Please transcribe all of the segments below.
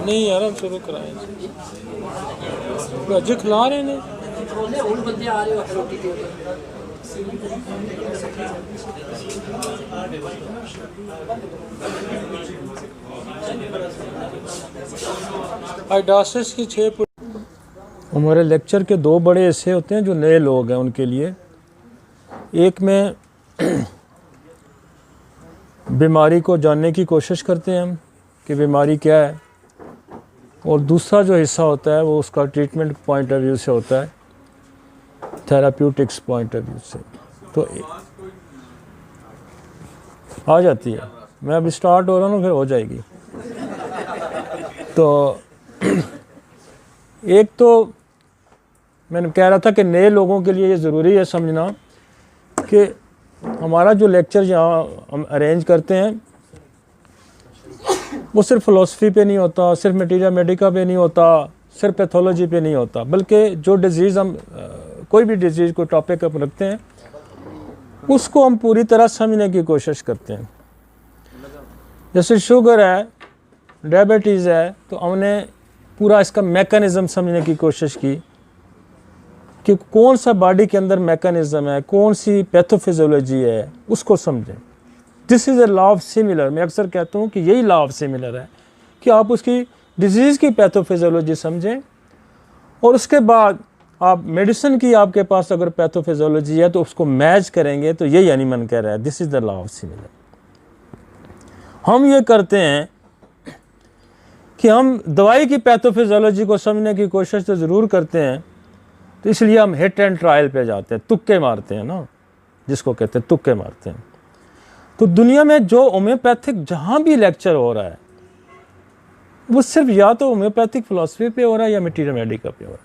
नहीं यार हम शुरू कराए अजय खिला रहे ने बंदे आ रहे हो रोटी के आइडासिस की 6 हमारे लेक्चर के 2 बड़े हिस्से होते हैं जो नए लोग हैं उनके लिए। एक में बीमारी को जानने की कोशिश करते हैं हम कि बीमारी क्या है, और दूसरा जो हिस्सा होता है वो उसका ट्रीटमेंट पॉइंट ऑफ व्यू से होता है, थेराप्यूटिक्स पॉइंट ऑफ व्यू से। तो आ जाती है, मैं अभी स्टार्ट हो रहा हूँ फिर हो जाएगी। तो एक तो मैंने कह रहा था कि नए लोगों के लिए ये ज़रूरी है समझना कि हमारा जो लेक्चर यहाँ हम अरेंज करते हैं वो सिर्फ फ़िलासफ़ी पे नहीं होता, सिर्फ मटीरिया मेडिका पे नहीं होता, सिर्फ पैथोलॉजी पे नहीं होता, बल्कि जो डिज़ीज़ हम कोई भी डिज़ीज़ को टॉपिक अप रखते हैं उसको हम पूरी तरह समझने की कोशिश करते हैं। जैसे शुगर है, डायबिटीज़ है, तो हमने पूरा इसका मैकेनिज़्म समझने की कोशिश की कि कौन सा बॉडी के अंदर मैकेनिज़्म है, कौन सी पैथोफिजियोलॉजी है, उसको समझें। This is a law of similar. मैं अक्सर कहता हूँ कि यही लॉ ऑफ सिमिलर है कि आप उसकी डिजीज़ की पैथोफिजियोलॉजी समझें और उसके बाद आप मेडिसिन की आपके पास अगर पैथोफिजियोलॉजी है तो उसको मैच करेंगे। तो यही एनिमन कह रहा है, this is the law of similar. हम ये करते हैं कि हम दवाई की पैथोफिजियोलॉजी को समझने की कोशिश तो ज़रूर करते हैं, तो इसलिए हम हिट एंड ट्रायल पे जाते हैं, तुक्के मारते हैं ना, जिसको कहते हैं तुक्के मारते हैं। तो दुनिया में जो होम्योपैथिक जहाँ भी लेक्चर हो रहा है वो सिर्फ या तो होम्योपैथिक फ़िलासफ़ी पे हो रहा है या मटीरियल मेडिका पे हो रहा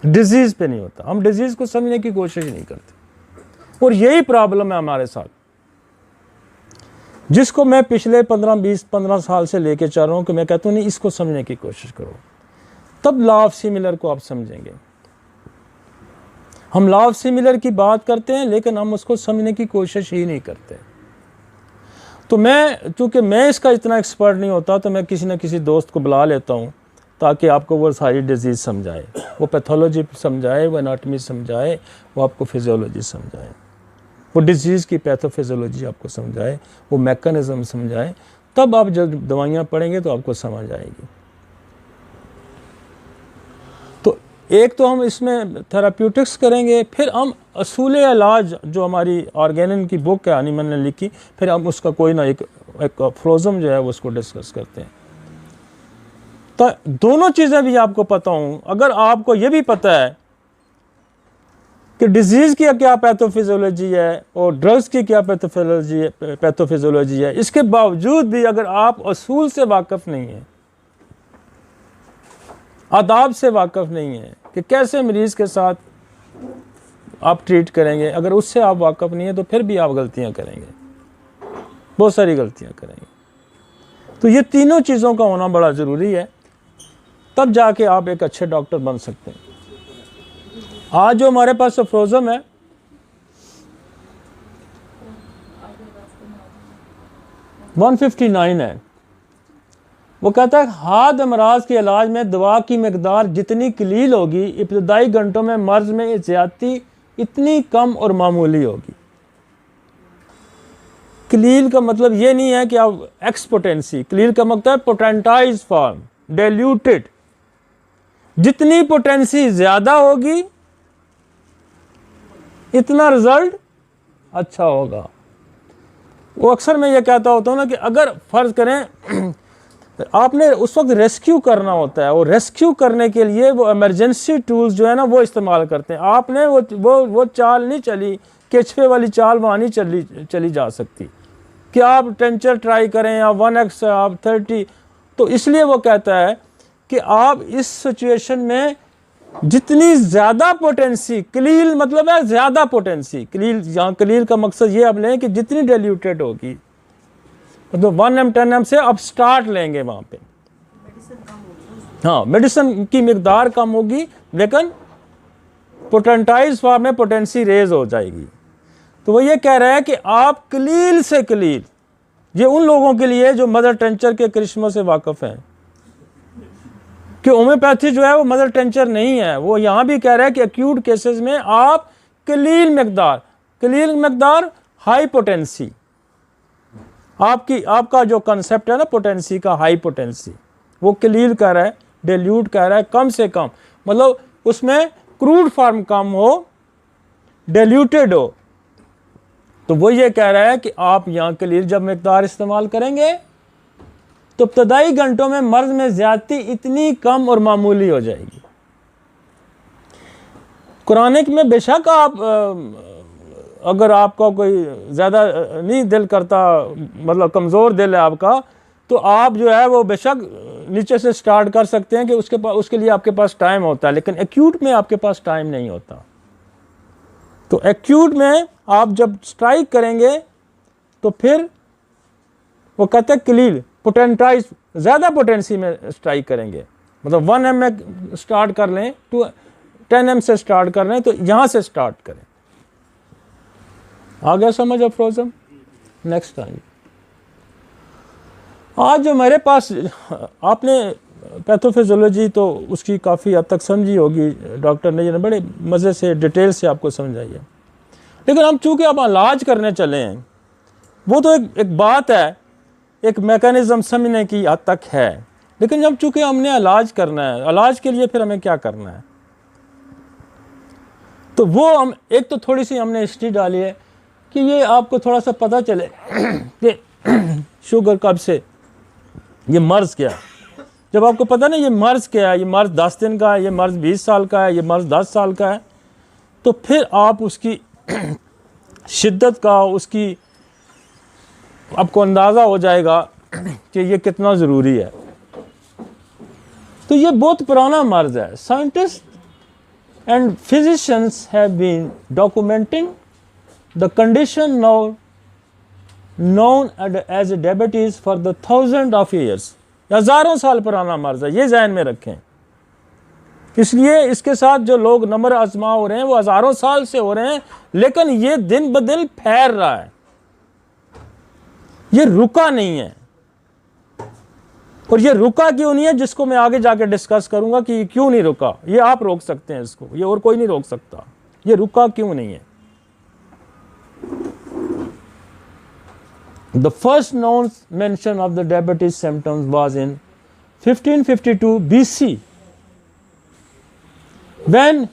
है, डिजीज़ पे नहीं होता। हम डिजीज़ को समझने की कोशिश नहीं करते और यही प्रॉब्लम है हमारे साथ, जिसको मैं पिछले 15 साल से लेके चल रहा हूँ कि मैं कहता हूँ नहीं, इसको समझने की कोशिश करो, तब लॉ ऑफ सिमिलर को आप समझेंगे। हम लॉ ऑफ सिमिलर की बात करते हैं लेकिन हम उसको समझने की कोशिश ही नहीं करते। तो चूँकि मैं इसका इतना एक्सपर्ट नहीं होता तो मैं किसी न किसी दोस्त को बुला लेता हूँ ताकि आपको वो सारी डिजीज़ समझाए, वो पैथोलॉजी समझाए, वो एनाटॉमी समझाए, वो आपको फिजियोलॉजी समझाए, वो डिजीज़ की पैथोफिजियोलॉजी आपको समझाए, वो मैकेनिज़्म समझाए। तब आप जब दवाइयाँ पढ़ेंगे तो आपको समझ आएगी। तो एक तो हम इसमें थेराप्यूटिक्स करेंगे, फिर हम असूल इलाज जो हमारी ऑर्गेनिन की बुक है एनिमन ने लिखी, फिर हम उसका कोई ना एक फ्लोजम जो है वो उसको डिस्कस करते हैं। तो दोनों चीज़ें भी आपको पता हूँ, अगर आपको ये भी पता है कि डिजीज़ की क्या पैथोफिजियोलॉजी है और ड्रग्स की क्या पैथोफिजियोलॉजी है, इसके बावजूद भी अगर आप असूल से वाकिफ़ नहीं हैं, आदाब से वाकिफ़ नहीं है कि कैसे मरीज़ के साथ आप ट्रीट करेंगे, अगर उससे आप वाकिफ़ नहीं है तो फिर भी आप गलतियां करेंगे, बहुत सारी गलतियां करेंगे। तो ये तीनों चीज़ों का होना बड़ा ज़रूरी है, तब जाके आप एक अच्छे डॉक्टर बन सकते हैं। आज जो हमारे पास सफ्रोज़म है, $159 है, वो कहता है हाद अमराज के इलाज में दवा की मकदार जितनी कलील होगी, इब्तदाई घंटों में मर्ज में ज़्यादती इतनी कम और मामूली होगी। कलील का मतलब ये नहीं है कि आप एक्सपोटेंसी, कलील का मतलब है पोटेंटाइज फॉर्म, डाइल्यूटेड। जितनी पोटेंसी ज़्यादा होगी इतना रिज़ल्ट अच्छा होगा। वो अक्सर मैं ये कहता होता हूँ ना कि अगर फ़र्ज़ करें आपने उस वक्त रेस्क्यू करना होता है, और रेस्क्यू करने के लिए वो इमरजेंसी टूल्स जो है ना वो इस्तेमाल करते हैं। आपने वो चाल नहीं चली, केचुए वाली चाल वहाँ नहीं चली जा सकती कि आप टेंचर ट्राई करें या 1x आप 30। तो इसलिए वो कहता है कि आप इस सिचुएशन में जितनी ज़्यादा पोटेंसी, कलील मतलब है ज़्यादा पोटेंसी, कलील यहाँ कलील का मकसद ये आप लें कि जितनी डाइल्यूटेड होगी, मतलब 1m 10m से अब स्टार्ट लेंगे वहाँ पे। हाँ, मेडिसिन की मिकदार कम होगी लेकिन पोटेंटाइज फॉर्म में पोटेंसी रेज हो जाएगी। तो वो ये कह रहा है कि आप कलील से कलील ये उन लोगों के लिए जो मदर टेंचर के करिश्मा से वाकिफ़ हैं कि होम्योपैथी जो है वो मदर टेंचर नहीं है। वो यहाँ भी कह रहा है कि एक्यूट केसेस में आप कलील मकदार हाई पोटेंसी, आपका जो कंसेप्ट है ना पोटेंसी का, हाई पोटेंसी, वो कलील कह रहा है, डेल्यूट कह रहा है कम से कम, मतलब उसमें क्रूड फॉर्म कम हो, डेल्यूटेड हो। तो वो ये कह रहा है कि आप यहाँ कलील जब मकदार इस्तेमाल करेंगे तो इब्तदाई घंटों में मर्ज में ज्यादती इतनी कम और मामूली हो जाएगी। कुरानिक में बेशक आप अगर आपका कोई ज़्यादा नहीं दिल करता, मतलब कमज़ोर दिल है आपका, तो आप जो है वो बेशक नीचे से स्टार्ट कर सकते हैं कि उसके लिए आपके पास टाइम होता है, लेकिन एक्यूट में आपके पास टाइम नहीं होता। तो एक्यूट में आप जब स्ट्राइक करेंगे तो फिर वो कहते हैं कलील पोटेंटाइज, ज़्यादा पोटेंसी में स्ट्राइक करेंगे, मतलब 1 m में स्टार्ट कर लें, 10 m से स्टार्ट कर लें, तो यहाँ से स्टार्ट करें। आ गया समझ अफरोज़म? नेक्स्ट आइए। आज जो मेरे पास, आपने पैथोफिजियोलॉजी तो उसकी काफ़ी हद तक समझी होगी, डॉक्टर ने बड़े मज़े से डिटेल से आपको समझाई है, लेकिन हम चूँकि अब इलाज करने चले हैं, वो तो एक बात है, एक मैकेनिज़्म समझने की हद तक है, लेकिन जब चूँकि हमने इलाज करना है, इलाज के लिए फिर हमें क्या करना है, तो वो हम एक तो थोड़ी सी हमने हिस्ट्री डाली है कि ये आपको थोड़ा सा पता चले कि शुगर कब से, ये मर्ज़ क्या है। जब आपको पता ना ये मर्ज़ क्या है, ये मर्ज़ 10 दिन का है, ये मर्ज़ 20 साल का है, ये मर्ज़ 10 साल का है, तो फिर आप उसकी शिद्दत का, उसकी आपको अंदाज़ा हो जाएगा कि ये कितना ज़रूरी है। तो ये बहुत पुराना मर्ज़ है। Scientist and physicians have been documenting the condition now known as diabetes for the thousands of years। हज़ारों साल पुराना मर्ज़ है, ये ज़हन में रखें। इसलिए इसके साथ जो लोग नंबर आजमा हो रहे हैं वो हज़ारों साल से हो रहे हैं, लेकिन ये दिन ब दिन फैल रहा है, ये रुका नहीं है। और ये रुका क्यों नहीं है, जिसको मैं आगे जाके डिस्कस करूंगा कि ये क्यों नहीं रुका। ये आप रोक सकते हैं इसको, ये और कोई नहीं रोक सकता। ये रुका क्यों नहीं है। The first known mention of the diabetes symptoms was in 1552 BC, when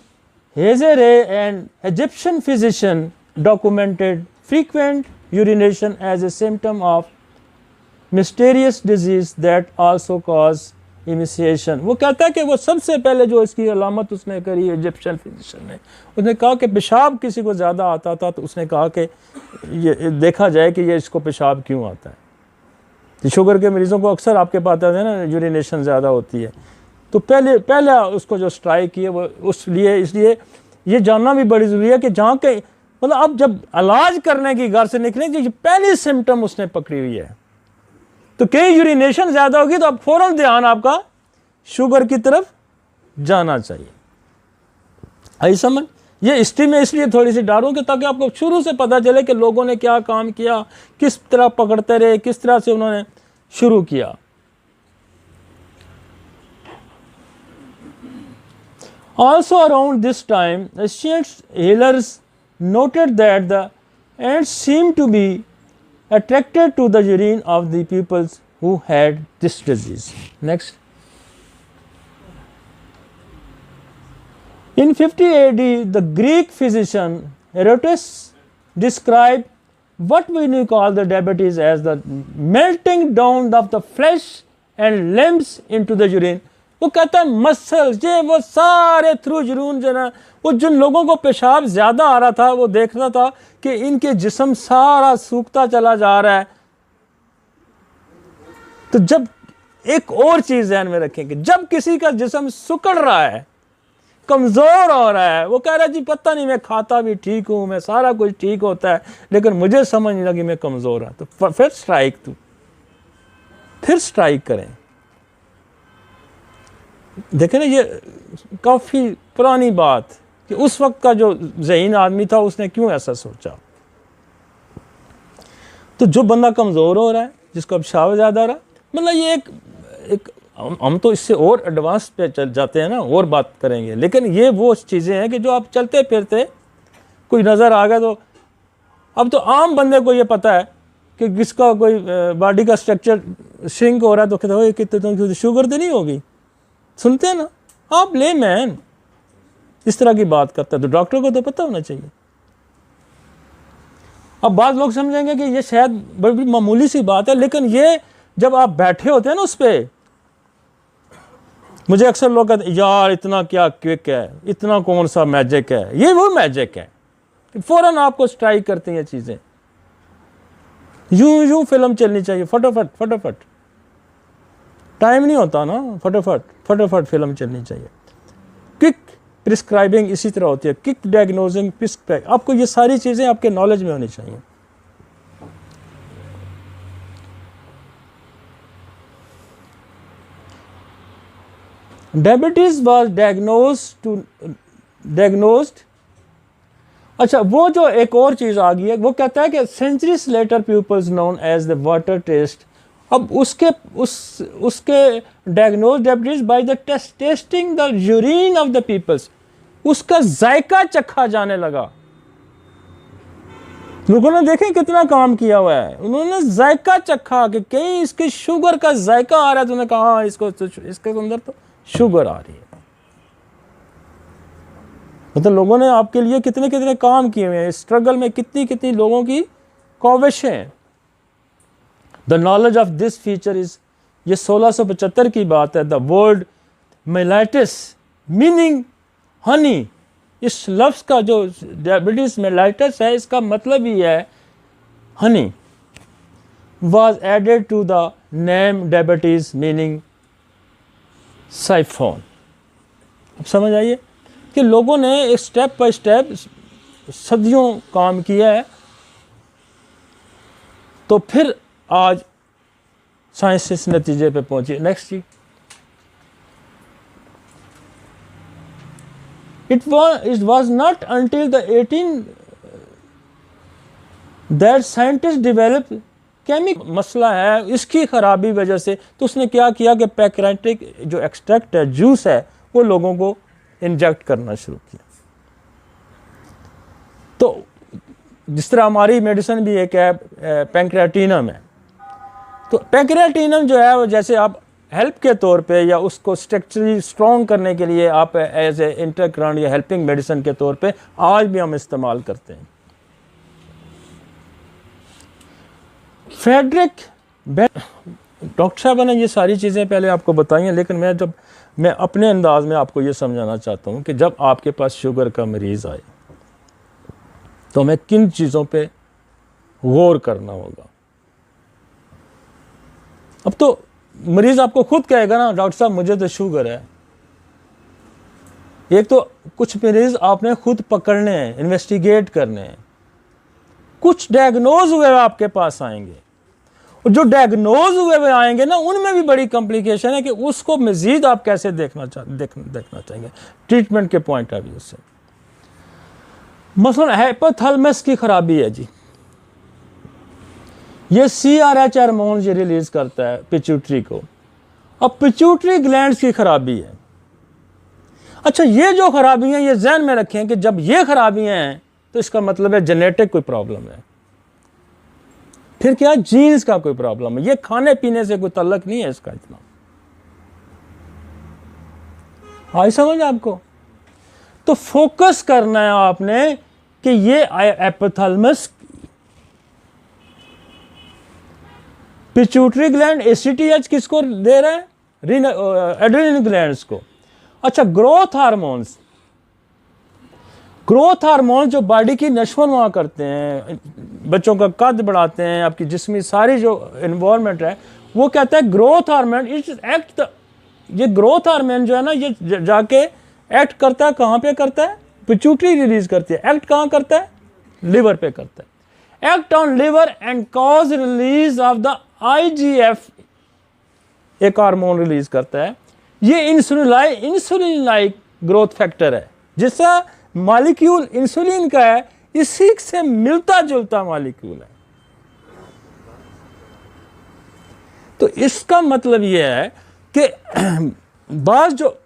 Hazare, an Egyptian physician, documented frequent urination as a symptom of mysterious disease that also cause emaciation। वो कहता है कि वो सबसे पहले जो इसकी अलामत उसने करी इजिप्शियन फिजिशियन ने, उसने कहा कि पेशाब किसी को ज़्यादा आता था, तो उसने कहा कि ये देखा जाए कि ये इसको पेशाब क्यों आता है। तो शुगर के मरीज़ों को अक्सर आपके पास आता है ना, यूरिनेशन ज़्यादा होती है। तो पहले उसको जो स्ट्राइक किए वो इसलिए ये जानना भी बड़ी ज़रूरी है कि जहाँ के, मतलब अब जब इलाज करने की घर से निकलें तो ये पहली सिम्टम उसने पकड़ी हुई है। तो कहीं यूरिनेशन ज़्यादा होगी तो अब फ़ौरन ध्यान आपका शुगर की तरफ जाना चाहिए। आई समझ? ये हिस्ट्री में इसलिए थोड़ी सी डालूं कि ताकि आपको शुरू से पता चले कि लोगों ने क्या काम किया, किस तरह पकड़ते रहे, किस तरह से उन्होंने शुरू किया। Also around this time, ancient healers noted that the ants seemed to be attracted to the urine of the people who had this disease. Next. In 50 AD, the Greek physician Herodotus described what we call the diabetes as the melting down of the flesh and limbs into the urine। वो कहता है muscles, ये वो सारे through urine जो ना, वो जिन लोगों को पेशाब ज़्यादा आ रहा था वो देखना था कि इनके जिस्म सारा सूखता चला जा रहा है। तो जब एक और चीज़ ध्यान में रखेंगे, जब किसी का जिस्म सुकड़ रहा है, कमज़ोर हो रहा है, वो कह रहा है जी पता नहीं मैं खाता भी ठीक हूँ, मैं सारा कुछ ठीक होता है, लेकिन मुझे समझ नहीं लगी मैं कमज़ोर हूँ, तो फिर स्ट्राइक करें। देखें ना, ये काफ़ी पुरानी बात कि उस वक्त का जो ज़हीन आदमी था उसने क्यों ऐसा सोचा। तो जो बंदा कमज़ोर हो रहा है, जिसको अब शाव ज़्यादा आ रहा है, मतलब ये एक हम तो इससे और एडवांस पे चल जाते हैं ना, और बात करेंगे, लेकिन ये वो चीज़ें हैं कि जो आप चलते फिरते कोई नज़र आ गया, तो अब तो आम बंदे को ये पता है कि किसका कोई बॉडी का स्ट्रक्चर श्रिंक हो रहा है, तो कहते हो कितने तो शुगर तो नहीं होगी, सुनते हैं ना आप, ले मैन इस तरह की बात करता है, तो डॉक्टर को तो पता होना चाहिए। अब बाद लोग समझेंगे कि ये शायद बड़ी मामूली सी बात है, लेकिन ये जब आप बैठे होते हैं ना उस पर, मुझे अक्सर लोग कहते हैं यार इतना क्या क्विक है, इतना कौन सा मैजिक है, ये वो मैजिक है, फौरन आपको स्ट्राइक करती हैं चीज़ें, यूं फिल्म चलनी चाहिए, फटाफट टाइम नहीं होता ना, फटाफट फिल्म चलनी चाहिए। क्विक प्रिस्क्राइबिंग इसी तरह होती है, क्विक डायग्नोजिंग, प्रिस्क्राइब, आपको ये सारी चीज़ें आपके नॉलेज में होनी चाहिए। Diabetes was diagnosed. अच्छा, वो जो एक और चीज़ आ गई है, वो कहता है कि centuries later peoples known as the water test. अब उसके diagnose diabetes by the testing the urine of the peoples, उसका जायका चखा जाने लगा। लोगों ने देखें कितना काम किया हुआ है, उन्होंने जायका चखा कि कहीं इसके शुगर का जायका आ रहा है, तो उन्होंने कहा हाँ इसके अंदर तो शुगर आ रही है। मतलब लोगों ने आपके लिए कितने कितने काम किए हुए हैं, स्ट्रगल में कितनी लोगों की काविशें हैं। The knowledge of this feature is, ये 1675 की बात है। The word mellitus meaning Honey, इस लफ्ज़ का जो डायबिटीज मेलाइटिस है, इसका मतलब ही है Honey, was added to the name diabetes meaning siphon. अब समझ आइए कि लोगों ने एक स्टेप बाय स्टेप सदियों काम किया है, तो फिर आज साइंस इस नतीजे पे पहुंची। नेक्स्ट जी, it was not until the 18 that scientists developed केमिक मसला है, इसकी खराबी वजह से, तो उसने क्या किया कि पैंक्रियाटिक जो एक्सट्रैक्ट है, जूस है, वो लोगों को इंजेक्ट करना शुरू किया। तो जिस तरह हमारी मेडिसिन भी एक है पैंक्रियाटिनम है, तो पैंक्रियाटिनम जो है वो जैसे आप हेल्प के तौर पे या उसको स्ट्रक्चरली स्ट्रॉन्ग करने के लिए आप एज ए इंटरकरेंट या हेल्पिंग मेडिसिन के तौर पे आज भी हम इस्तेमाल करते हैं। फ्रेडरिक डॉक्टर साहब ने ये सारी चीज़ें पहले आपको बताई हैं, लेकिन मैं अपने अंदाज में आपको ये समझाना चाहता हूँ कि जब आपके पास शुगर का मरीज़ आए तो हमें किन चीज़ों पे गौर करना होगा। अब तो मरीज़ आपको खुद कहेगा ना, डॉक्टर साहब मुझे तो शुगर है। एक तो कुछ मरीज़ आपने खुद पकड़ने हैं, इन्वेस्टिगेट करने हैं, कुछ डायग्नोज हुए आपके पास आएंगे, और जो डायग्नोज हुए हुए आएंगे ना, उनमें भी बड़ी कॉम्प्लिकेशन है कि उसको मजीद आप कैसे देखना चाहेंगे ट्रीटमेंट के पॉइंट ऑफ व्यू से। मसलन हाइपोथैलेमस की खराबी है जी, ये CRH हार्मोन ये रिलीज करता है पिट्यूटरी को। अब पिट्यूटरी ग्लैंड्स की खराबी है। अच्छा, ये जो खराबी हैं, ये ज़हन में रखें कि जब ये खराबियां हैं तो इसका मतलब है जेनेटिक कोई प्रॉब्लम है। फिर क्या, जीन्स का कोई प्रॉब्लम है, ये खाने पीने से कोई ताल्लुक नहीं है इसका इतना। आई समझ आपको? तो फोकस करना है आपने कि ये हाइपोथैलेमस, पिट्यूटरी ग्लैंड ACTH किसको दे रहा है, एड्रेनल ग्लैंड्स को। अच्छा, ग्रोथ हार्मोन जो बॉडी की नशोनुमा करते हैं, बच्चों का कद बढ़ाते हैं, आपकी जिस्मी सारी जो इन्वायरमेंट है, वो कहता है ग्रोथ हार्मोन इट्स एक्ट। ये ग्रोथ हार्मोन जो है ना, ये जाके एक्ट करता है, कहाँ पे करता है, पिट्यूटरी रिलीज करती है। एक्ट कहाँ करता है, लिवर पे करता है। Act on liver and cause release of the IGF, एक हार्मोन रिलीज करता है। ये इंसुलिन लाइक ग्रोथ फैक्टर है, जिसका मॉलिक्यूल इंसुलिन का है, इसी से मिलता जुलता मॉलिक्यूल है। तो इसका मतलब ये है कि बाज जो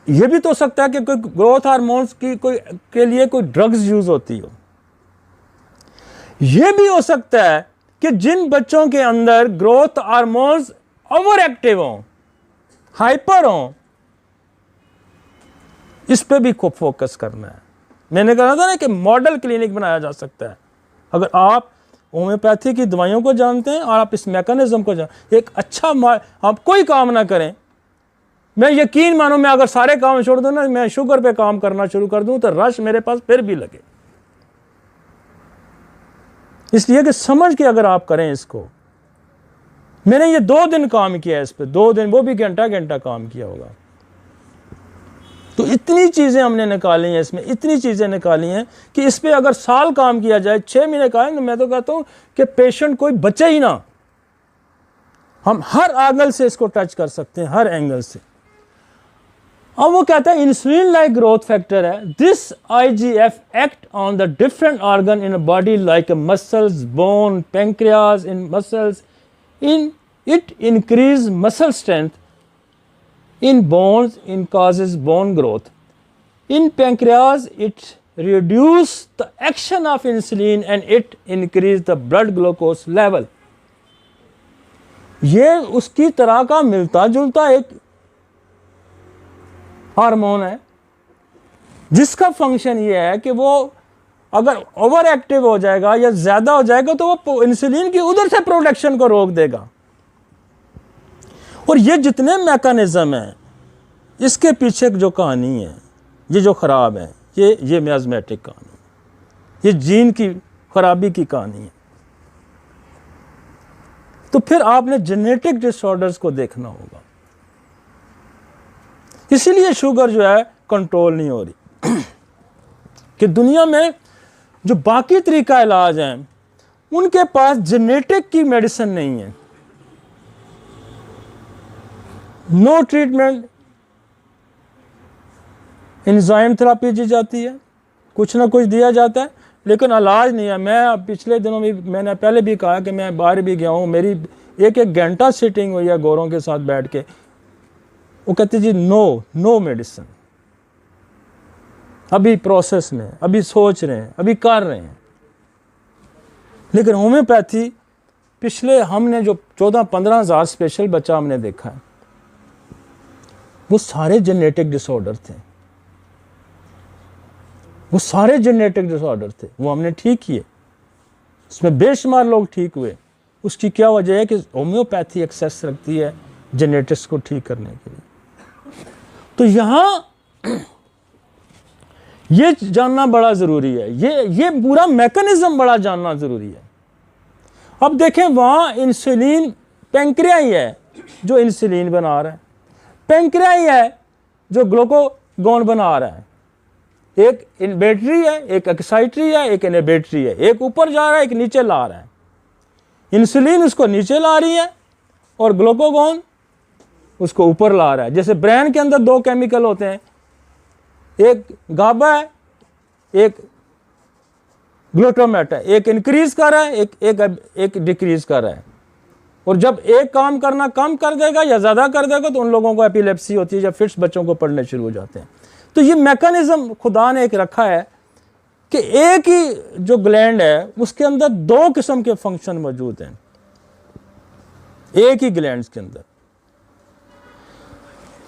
ये भी तो हो सकता है कि कोई ग्रोथ हार्मोन्स की कोई के लिए कोई ड्रग्स यूज होती हो। ये भी हो सकता है कि जिन बच्चों के अंदर ग्रोथ हार्मोन्स ओवर एक्टिव हों, हाइपर हों, इस पे भी खूब फोकस करना है। मैंने कहा था ना कि मॉडल क्लिनिक बनाया जा सकता है। अगर आप होम्योपैथी की दवाइयों को जानते हैं और आप इस मैकेनिज्म को जानते, एक अच्छा आप कोई काम ना करें, मैं यकीन मानो मैं अगर सारे काम छोड़ दूं ना, मैं शुगर पे काम करना शुरू कर दूं तो रश मेरे पास फिर भी लगे। इसलिए कि समझ के अगर आप करें इसको, मैंने ये 2 दिन काम किया इस पे, 2 दिन, वो भी घंटा घंटा काम किया होगा। तो इतनी चीज़ें हमने निकाली हैं इसमें, इतनी चीज़ें निकाली हैं कि इस पे अगर साल काम किया जाए, 6 महीने का है, तो मैं तो कहता हूँ कि पेशेंट कोई बचे ही ना। हम हर एंगल से इसको टच कर सकते हैं, हर एंगल से। अब वो कहता है इंसुलिन लाइक ग्रोथ फैक्टर है, this IGF act on the different organ in body like muscles, bone, pancreas in muscles, in it increase muscle strength, in bones it causes bone growth, in pancreas it reduce the action of insulin and it increase the blood glucose level। ये उसकी तरह का मिलता जुलता एक hormone है जिसका function ये है कि वो अगर ओवर एक्टिव हो जाएगा या ज्यादा हो जाएगा तो वो इंसुलिन की उधर से प्रोडक्शन को रोक देगा। और ये जितने मैकेनिज्म हैं, इसके पीछे जो कहानी है, ये जो खराब है, ये मियाज़मेटिक कहानी, ये जीन की खराबी की कहानी है। तो फिर आपने जेनेटिक डिसऑर्डर्स को देखना होगा। इसीलिए शुगर जो है कंट्रोल नहीं हो रही कि दुनिया में जो बाकी तरीका इलाज हैं उनके पास जेनेटिक की मेडिसिन नहीं है। नो ट्रीटमेंट, एंजाइम थेरेपी दी जाती है, कुछ ना कुछ दिया जाता है, लेकिन इलाज नहीं है। मैं पिछले दिनों में, मैंने पहले भी कहा कि मैं बाहर भी गया हूँ, मेरी एक घंटा सिटिंग हुई है गोरों के साथ बैठ के। वो कहते जी नो मेडिसिन, अभी प्रोसेस में, अभी सोच रहे हैं, अभी कर रहे हैं। लेकिन होम्योपैथी, पिछले हमने जो 14-15 हज़ार स्पेशल बच्चा हमने देखा है, वो सारे जेनेटिक डिसऑर्डर थे, वो सारे जेनेटिक डिसऑर्डर थे, वो हमने ठीक किए, उसमें बेशुमार लोग ठीक हुए। उसकी क्या वजह है कि होम्योपैथी एक्सेस रखती है जेनेटिक्स को ठीक करने के लिए। तो यहाँ ये जानना बड़ा ज़रूरी है, ये पूरा मैकेनिज्म बड़ा जानना ज़रूरी है। अब देखें, वहाँ इंसुलिन, पैंक्रिया ही है जो इंसुलिन बना रहा है, पैंक्रिया ही है जो ग्लूकागोन बना रहा है। एक इनहिबिटरी है, एक एक्साइटरी है, एक इनहिबिटरी है, एक ऊपर जा रहा है, एक नीचे ला रहा है। इंसुलिन उसको नीचे ला रही है और ग्लूकागोन उसको ऊपर ला रहा है। जैसे ब्रेन के अंदर 2 केमिकल होते हैं, एक गाबा है, एक ग्लूटामेट है, एक इंक्रीज कर रहा है, एक डिक्रीज कर रहा है। और जब एक काम करना कम कर देगा या ज़्यादा कर देगा तो उन लोगों को एपिलेप्सी होती है, जब फिट्स बच्चों को पड़ने शुरू हो जाते हैं। तो ये मैकेनिज्म खुदा ने एक रखा है कि एक ही जो ग्लैंड है उसके अंदर 2 किस्म के फंक्शन मौजूद हैं, एक ही ग्लैंड के अंदर।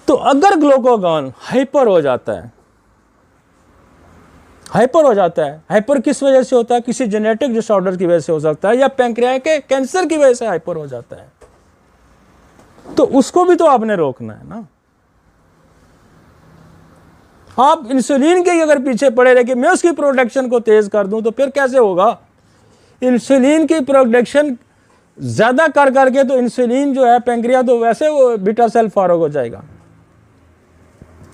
तो अगर ग्लूकागोन हाइपर हो जाता है, हाइपर किस वजह से होता है? किसी जेनेटिक डिसऑर्डर की वजह से हो सकता है, या पैंक्रियास के कैंसर की वजह से हाइपर हो जाता है। तो उसको भी तो आपने रोकना है ना। आप इंसुलिन के अगर पीछे पड़े रहे कि मैं उसकी प्रोडक्शन को तेज कर दूं, तो फिर कैसे होगा? इंसुलिन की प्रोडक्शन ज्यादा कर करके तो इंसुलिन जो है पैंक्रिया तो वैसे वो बीटा सेल फारग हो जाएगा।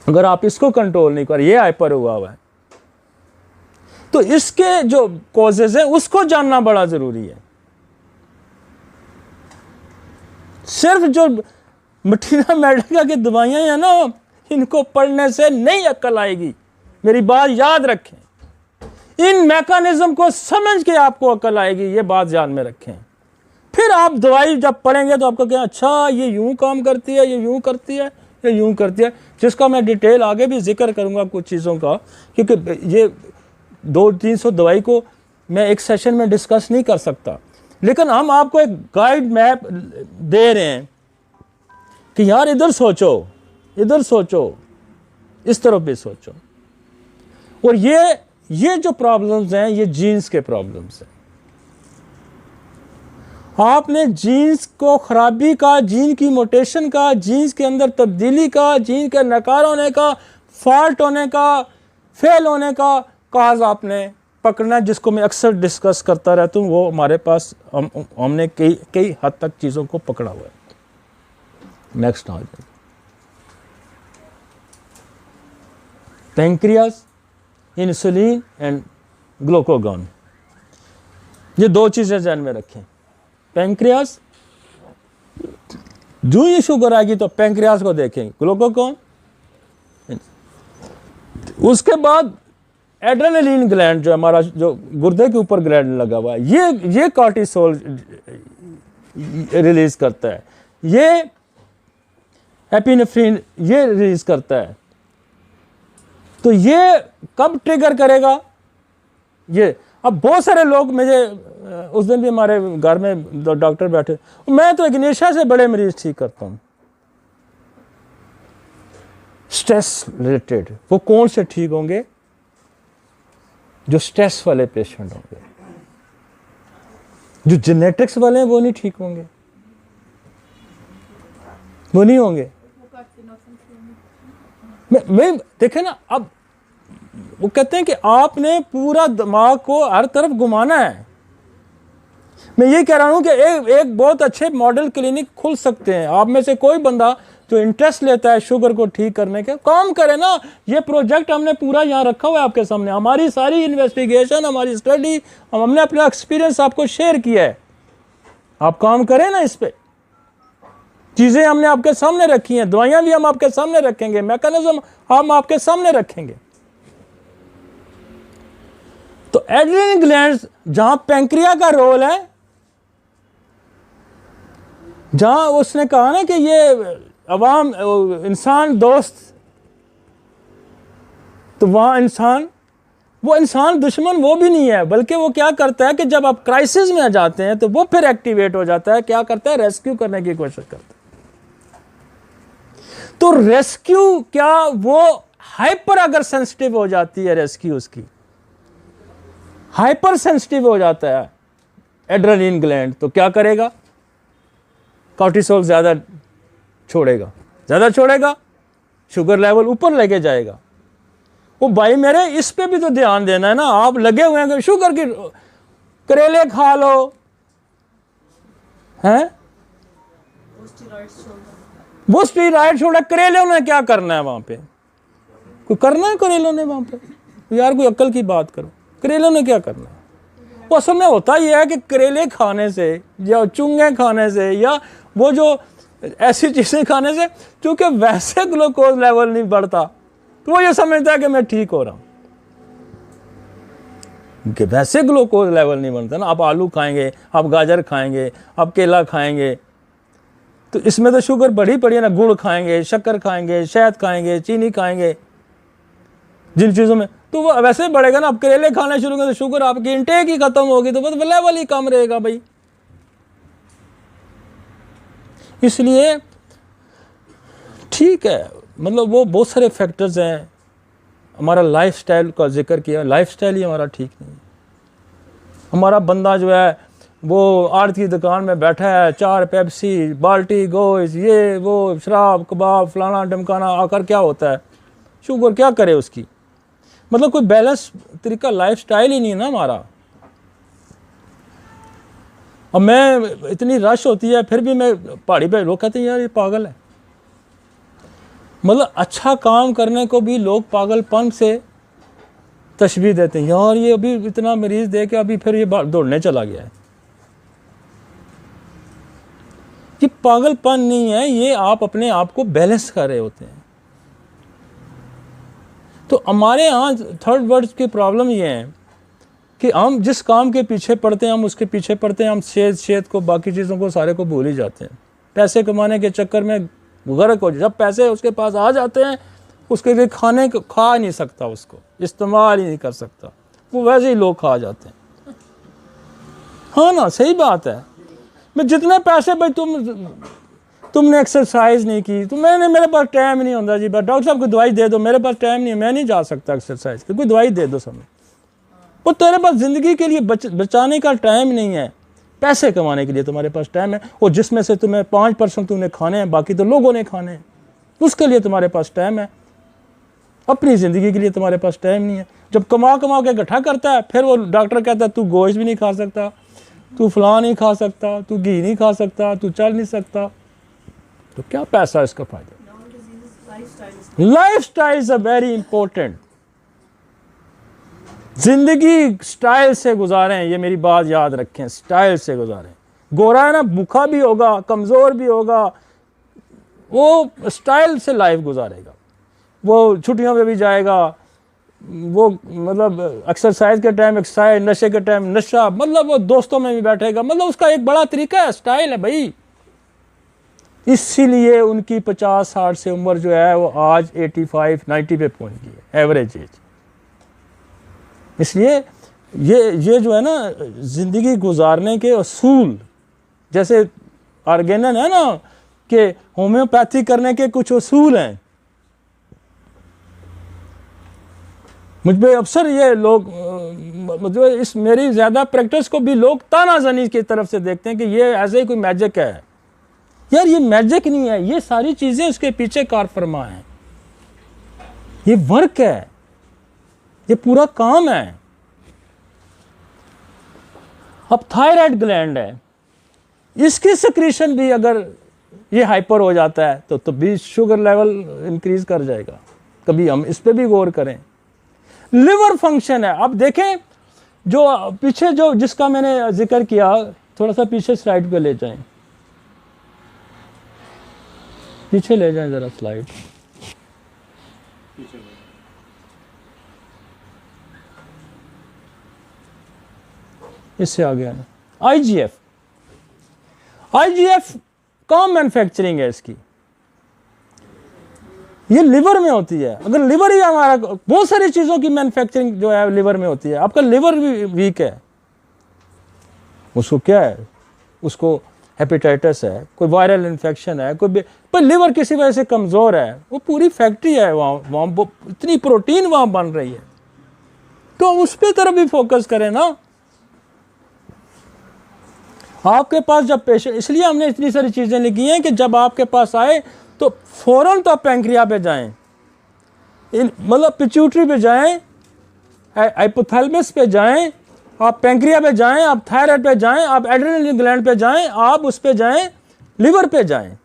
अगर आप इसको कंट्रोल नहीं कर, ये हाइपर हुआ है, तो इसके जो कॉजेज है उसको जानना बड़ा जरूरी है। सिर्फ जो मटीरियल मेडिका की दवाइयां हैं ना, इनको पढ़ने से नहीं अक्ल आएगी। मेरी बात याद रखें, इन मैकेनिज्म को समझ के आपको अक्ल आएगी, ये बात ध्यान में रखें। फिर आप दवाई जब पढ़ेंगे तो आपको क्या, अच्छा ये यूं काम करती है, ये यूं करती है, ये यूं करती है, जिसका मैं डिटेल आगे भी जिक्र करूंगा कुछ चीज़ों का, क्योंकि ये 200-300 दवाई को मैं एक सेशन में डिस्कस नहीं कर सकता। लेकिन हम आपको एक गाइड मैप दे रहे हैं कि यार इधर सोचो, इधर सोचो, इस तरफ भी सोचो। और ये जो प्रॉब्लम्स हैं ये जीन्स के प्रॉब्लम्स हैं। आपने जीन्स को खराबी का, जीन की मोटेशन का, जीन्स के अंदर तब्दीली का, जीन के नकार होने का, फॉल्ट होने का, फेल होने का काज आपने पकड़ना, जिसको मैं अक्सर डिस्कस करता रहता हूँ। वो हमारे पास हमने कई हद तक चीज़ों को पकड़ा हुआ है। नेक्स्ट आ जाए, पैंक्रियास, इंसुलिन एंड ग्लूकागॉन। ये 2 चीज़ें ध्यान में रखें। पैंक्रियास, जो ये शुगर आएगी तो पैंक्रियास को देखेंगे, ग्लूकागॉन। उसके बाद एड्रेनलिन ग्लैंड जो हमारा, जो गुर्दे के ऊपर ग्लैंड लगा हुआ है, ये कॉर्टिसोल रिलीज करता है, ये एपिनेफ्रिन ये रिलीज करता है। तो ये कब ट्रिगर करेगा ये? अब बहुत सारे लोग, मुझे उस दिन भी हमारे घर में डॉक्टर बैठे, मैं तो इग्नेशिया से बड़े मरीज ठीक करता हूँ, स्ट्रेस रिलेटेड। वो कौन से ठीक होंगे? जो स्ट्रेस वाले पेशेंट होंगे। जो जेनेटिक्स वाले हैं वो नहीं ठीक होंगे, वो नहीं होंगे। मैं देखे ना, अब वो कहते हैं कि आपने पूरा दिमाग को हर तरफ घुमाना है। मैं ये कह रहा हूं कि एक बहुत अच्छे मॉडल क्लिनिक खुल सकते हैं। आप में से कोई बंदा जो इंटरेस्ट लेता है शुगर को ठीक करने के, काम करे ना। ये प्रोजेक्ट हमने पूरा यहाँ रखा हुआ है आपके सामने, हमारी सारी इन्वेस्टिगेशन, हमारी स्टडी, हमने अपना एक्सपीरियंस आपको शेयर किया है। आप काम करें ना इस पे। चीज़ें हमने आपके सामने रखी हैं, दवाइयाँ भी हम आपके सामने रखेंगे, मैकेनिज्म हम आपके सामने रखेंगे। तो एड्रेनल ग्लैंड्स, जहां पैंक्रिया का रोल है, जहां उसने कहा ना कि ये अवाम इंसान दोस्त, तो वहां वो इंसान दुश्मन वो भी नहीं है, बल्कि वो क्या करता है कि जब आप क्राइसिस में आ जाते हैं तो वो फिर एक्टिवेट हो जाता है। क्या करता है? रेस्क्यू करने की कोशिश करता है। तो रेस्क्यू क्या, वो हाइपर अगर सेंसिटिव हो जाती है, रेस्क्यू उसकी हाइपर सेंसिटिव हो जाता है एड्रेनलिन ग्लैंड, तो क्या करेगा? कॉर्टिसोल ज्यादा छोड़ेगा, शुगर लेवल ऊपर लेके जाएगा। वो भाई मेरे, इस पे भी तो ध्यान देना है ना। आप लगे हुए हैं कि शुगर की, करेले खा लो, हैं? वो स्टीरॉइड छोड़ा, करेलों ने क्या करना है वहां पे? कोई करना है करेलों ने वहां पे? यार कोई अक्ल की बात करो, करेलों ने क्या करना है? वो असल में होता यह है कि करेले खाने से या चुंगे खाने से या वो जो ऐसी चीज़ें खाने से, चूंकि वैसे ग्लूकोज लेवल नहीं बढ़ता, तो वो ये समझता है कि मैं ठीक हो रहा हूँ, कि वैसे ग्लूकोज लेवल नहीं बढ़ता ना। आप आलू खाएंगे, आप गाजर खाएंगे, आप केला खाएंगे, तो इसमें तो शुगर बढ़ी पड़ी है ना। गुड़ खाएंगे, शक्कर खाएंगे, शहद खाएंगे, चीनी खाएंगे, जिन चीज़ों में, तो वो वैसे बढ़ेगा ना। आप करेले खाना शुरू करें तो शुगर आपकी इंटेक ही खत्म होगी, तो बस लेवल ही कम रहेगा भाई। इसलिए ठीक है, मतलब वो बहुत सारे फैक्टर्स हैं। हमारा लाइफस्टाइल का जिक्र किया, लाइफस्टाइल ही हमारा ठीक नहीं। हमारा बंदा जो है वो आड़ की दुकान में बैठा है, 4 पेप्सी, बाल्टी गोश्त, ये वो शराब कबाब फलाना ढमकाना, आकर क्या होता है? शुगर क्या करे उसकी? मतलब कोई बैलेंस तरीका लाइफस्टाइल ही नहीं है ना हमारा। अब मैं, इतनी रश होती है फिर भी मैं पहाड़ी पे, लोग कहते हैं यार ये पागल है। मतलब अच्छा काम करने को भी लोग पागलपन से तशबीह देते हैं। यार ये अभी इतना मरीज दे के अभी फिर ये दौड़ने चला गया है। ये पागलपन नहीं है, ये आप अपने आप को बैलेंस कर रहे होते हैं। तो हमारे यहाँ थर्ड वर्ल्ड की प्रॉब्लम ये है कि हम जिस काम के पीछे पड़ते हैं हम उसके पीछे पड़ते हैं, हम सेहत को बाकी चीज़ों को सारे को भूल ही जाते हैं। पैसे कमाने के चक्कर में गर्क हो, जब पैसे उसके पास आ जाते हैं उसके लिए खाने को खा नहीं सकता, उसको इस्तेमाल ही नहीं कर सकता, वो वैसे ही लोग खा जाते हैं। हाँ ना, सही बात है। मैं जितने पैसे भाई तुमने एक्सरसाइज नहीं की, तो मेरे पास टाइम नहीं होता जी, डॉक्टर साहब को दवाई दे दो, मेरे पास टाइम नहीं है, मैं नहीं जा सकता एक्सरसाइज की, कोई दवाई दे दो समय। वो तेरे पास ज़िंदगी के लिए बचाने का टाइम नहीं है, पैसे कमाने के लिए तुम्हारे पास टाइम है, और जिसमें से तुम्हें 5% तुमने खाने हैं, बाकी तो लोगों ने खाने हैं, उसके लिए तुम्हारे पास टाइम है। अपनी ज़िंदगी के लिए तुम्हारे पास टाइम नहीं है। जब कमा के इकट्ठा करता है, फिर वो डॉक्टर कहता है तू गोश्त भी नहीं खा सकता, तू फलां नहीं खा सकता, तू घी नहीं खा सकता, तू चल नहीं सकता, तो क्या पैसा इसका फायदा। Life style is a very important. जिंदगी स्टाइल से गुजारें, ये मेरी बात याद रखें, स्टाइल से गुजारें। गोरा है ना, भूखा भी होगा, कमज़ोर भी होगा, वो स्टाइल से लाइफ गुजारेगा, वो छुट्टियों पे भी जाएगा, वो मतलब एक्सरसाइज के टाइम एक्सरसाइज, नशे के टाइम नशा, मतलब वो दोस्तों में भी बैठेगा, मतलब उसका एक बड़ा तरीका है, स्टाइल है भाई। इसीलिए उनकी 50-60 से उम्र जो है वो आज 85-90 पे पहुंच गई है, एवरेज एज। इसलिए ये जो है ना ज़िंदगी गुजारने के असूल, जैसे आर्गेनन है ना कि होम्योपैथी करने के कुछ असूल हैं। मुझ पे अक्सर ये लोग मतलब इस मेरी ज़्यादा प्रैक्टिस को भी लोग तानाज़नी की तरफ से देखते हैं कि ये ऐसे ही कोई मैजिक है। यार ये मैजिक नहीं है, ये सारी चीज़ें उसके पीछे कार फरमा है, ये वर्क है, ये पूरा काम है। अब थायराइड ग्लैंड है, इसकी सिक्रीशन भी अगर ये हाइपर हो जाता है तो भी शुगर लेवल इंक्रीज कर जाएगा। कभी हम इस पे भी गौर करें। लिवर फंक्शन है, अब देखें जो पीछे जो जिसका मैंने जिक्र किया, थोड़ा सा पीछे स्लाइड पे ले जाएं, पीछे ले जाएं जरा स्लाइड, इससे आगे आना। आईजीएफ कहाँ मैन्युफैक्चरिंग है इसकी, ये लिवर में होती है। अगर लिवर ही हमारा, बहुत सारी चीज़ों की मैन्युफैक्चरिंग जो है लिवर में होती है। आपका लिवर भी वीक है, उसको क्या है, उसको हेपेटाइटिस है, कोई वायरल इन्फेक्शन है, कोई पर लिवर किसी वजह से कमज़ोर है, वो पूरी फैक्ट्री है वहाँ इतनी प्रोटीन वहाँ बन रही है, तो उस पर तरफ भी फोकस करें ना। आपके पास जब पेशेंट, इसलिए हमने इतनी सारी चीज़ें लिखी हैं कि जब आपके पास आए तो फ़ौरन तो आप पैंक्रिया पे जाएं, मतलब पिट्यूटरी पे जाएं, हाइपोथैलेमस पे जाएं, आप पैंक्रिया पे जाएं, आप थायराइड पे जाएं, आप एड्रेनल ग्लैंड पे जाएं, आप उस पे जाएं, लिवर पे जाएं।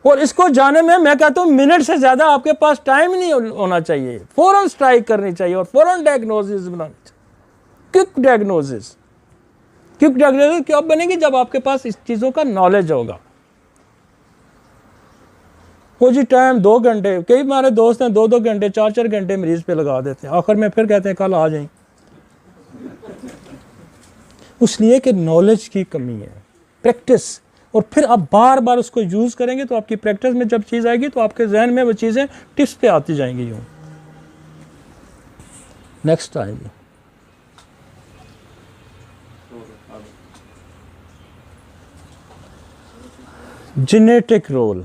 और इसको जाने में मैं कहता हूँ मिनट से ज़्यादा आपके पास टाइम नहीं होना चाहिए, फ़ौरन स्ट्राइक करनी चाहिए और फ़ौरन डायग्नोसिस बनानी चाहिए। क्विक डायग्नोसिस कब बनेगी, जब आपके पास इस चीज़ों का नॉलेज होगा। वो जी टाइम 2 घंटे, कई हमारे दोस्त हैं 2-2 घंटे 4-4 घंटे मरीज पे लगा देते हैं, आखिर में फिर कहते हैं कल आ जाएं। इसलिए कि नॉलेज की कमी है, प्रैक्टिस, और फिर आप बार बार उसको यूज़ करेंगे तो आपकी प्रैक्टिस में जब चीज़ आएगी तो आपके जहन में वो चीज़ें टिप्स पे आती जाएंगी। यूँ नेक्स्ट आएगी जेनेटिक रोल।